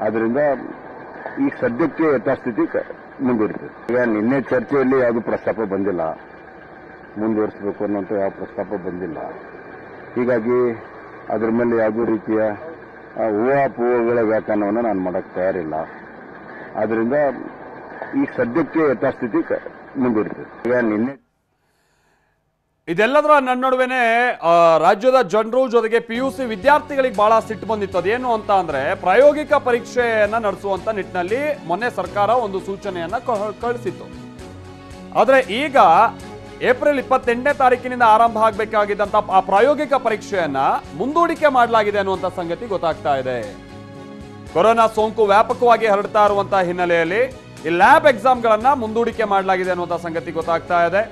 ಆದ್ದರಿಂದ ಈ ಸದ್ಯಕ್ಕೆ ಯಥಾಸ್ಥಿತಿ ಮುಂದುವರಿತದೆ. ಈಗ ನಿನ್ನೆ ಚರ್ಚೆಯಲ್ಲಿ ಯಾವುದು ಪ್ರಸ್ತಾಪ ಬಂದಿಲ್ಲ, ಮುಂದುವರಿಸಬೇಕು ಅನ್ನೋಂಥ ಯಾವ ಪ್ರಸ್ತಾಪ ಬಂದಿಲ್ಲ. ಹೀಗಾಗಿ ಅದರ ಮೇಲೆ ಯಾವುದೇ ರೀತಿಯ ಊಹಾಪೋಹಗಳ ವ್ಯಾಖ್ಯಾನವನ್ನು ನಾನು ಮಾಡಕ್ಕೆ ತಯಾರಿಲ್ಲ. ಆದ್ದರಿಂದ ಈ ಸದ್ಯಕ್ಕೆ ಯಥಾಸ್ಥಿತಿ ಮುಂದುವರಿತದೆ. ಈಗ ನಿನ್ನೆ ಇದೆಲ್ಲದರ ನಡುವೆನೆ ರಾಜ್ಯದ ಜನರು ಜೊತೆಗೆ PUC ವಿದ್ಯಾರ್ಥಿಗಳಿಗೆ ಬಹಳ ಸಿಟ್ಟು ಬಂದಿತ್ತು. ಅದೇನು ಅಂತ ಅಂದ್ರೆ ಪ್ರಾಯೋಗಿಕ ಪರೀಕ್ಷೆಯನ್ನ ನಡೆಸುವಂತ ನಿಟ್ಟಿನಲ್ಲಿ ಮೊನ್ನೆ ಸರ್ಕಾರ ಒಂದು ಸೂಚನೆಯನ್ನ ಕಳಿಸಿತ್ತು. ಆದ್ರೆ ಈಗ ಏಪ್ರಿಲ್ 28ನೇ ತಾರೀಕಿನಿಂದ ಆರಂಭ ಆಗಬೇಕಾಗಿದ್ದಂತ ಆ ಪ್ರಾಯೋಗಿಕ ಪರೀಕ್ಷೆಯನ್ನ ಮುಂದೂಡಿಕೆ ಮಾಡಲಾಗಿದೆ ಅನ್ನುವಂತ ಸಂಗತಿ ಗೊತ್ತಾಗ್ತಾ ಇದೆ. ಕೊರೋನಾ ಸೋಂಕು ವ್ಯಾಪಕವಾಗಿ ಹರಡ್ತಾ ಇರುವಂತಹ ಹಿನ್ನೆಲೆಯಲ್ಲಿ ಈ ಲ್ಯಾಬ್ ಎಕ್ಸಾಮ್ಗಳನ್ನ ಮುಂದೂಡಿಕೆ ಮಾಡಲಾಗಿದೆ ಅನ್ನುವಂತ ಸಂಗತಿ ಗೊತ್ತಾಗ್ತಾ ಇದೆ.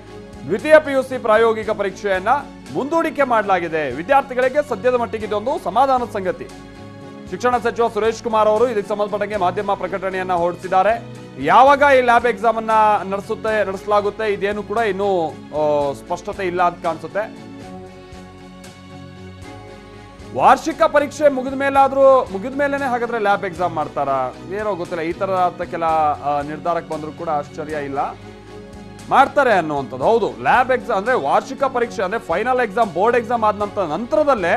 ದ್ವಿತೀಯ PUC ಪ್ರಾಯೋಗಿಕ ಪರೀಕ್ಷೆಯನ್ನ ಮುಂದೂಡಿಕೆ ಮಾಡಲಾಗಿದೆ. ವಿದ್ಯಾರ್ಥಿಗಳಿಗೆ ಸದ್ಯದ ಮಟ್ಟಿಗೆ ಇದೊಂದು ಸಮಾಧಾನದ ಸಂಗತಿ. ಶಿಕ್ಷಣ ಸಚಿವ ಸುರೇಶ್ ಕುಮಾರ್ ಅವರು ಇದಕ್ಕೆ ಸಂಬಂಧಪಟ್ಟಂಗೆ ಮಾಧ್ಯಮ ಪ್ರಕಟಣೆಯನ್ನ ಹೊರಡಿಸಿದ್ದಾರೆ. ಯಾವಾಗ ಈ ಲ್ಯಾಬ್ ಎಕ್ಸಾಮ್ ಅನ್ನ ನಡೆಸಲಾಗುತ್ತೆ ಇದೇನು ಕೂಡ ಇನ್ನೂ ಸ್ಪಷ್ಟತೆ ಇಲ್ಲ ಅಂತ ಕಾಣಿಸುತ್ತೆ. ವಾರ್ಷಿಕ ಪರೀಕ್ಷೆ ಮುಗಿದ ಮೇಲೆನೆ ಹಾಗಾದ್ರೆ ಲ್ಯಾಬ್ ಎಕ್ಸಾಮ್ ಮಾಡ್ತಾರಾ ಏನೋ ಗೊತ್ತಿಲ್ಲ. ಈ ತರದ ಕೆಲ ನಿರ್ಧಾರಕ್ಕೆ ಬಂದರೂ ಕೂಡ ಆಶ್ಚರ್ಯ ಇಲ್ಲ, ಮಾಡ್ತಾರೆ ಅನ್ನುವಂಥದ್ದು. ಹೌದು, ಲ್ಯಾಬ್ ಎಕ್ಸಾಮ್ ಅಂದ್ರೆ ವಾರ್ಷಿಕ ಪರೀಕ್ಷೆ ಅಂದ್ರೆ ಫೈನಲ್ ಎಕ್ಸಾಮ್ ಬೋರ್ಡ್ ಎಕ್ಸಾಮ್ ಆದ ನಂತರದಲ್ಲೇ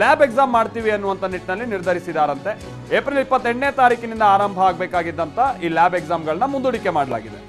ಲ್ಯಾಬ್ ಎಕ್ಸಾಮ್ ಮಾಡ್ತೀವಿ ಅನ್ನುವಂಥ ನಿಟ್ಟಿನಲ್ಲಿ ನಿರ್ಧರಿಸಿದಾರಂತೆ. ಏಪ್ರಿಲ್ 28ನೇ ತಾರೀಕಿನಿಂದ ಆರಂಭ ಆಗಬೇಕಾಗಿದ್ದಂತ ಈ ಲ್ಯಾಬ್ ಎಕ್ಸಾಮ್ಗಳನ್ನ ಮುಂದೂಡಿಕೆ ಮಾಡಲಾಗಿದೆ.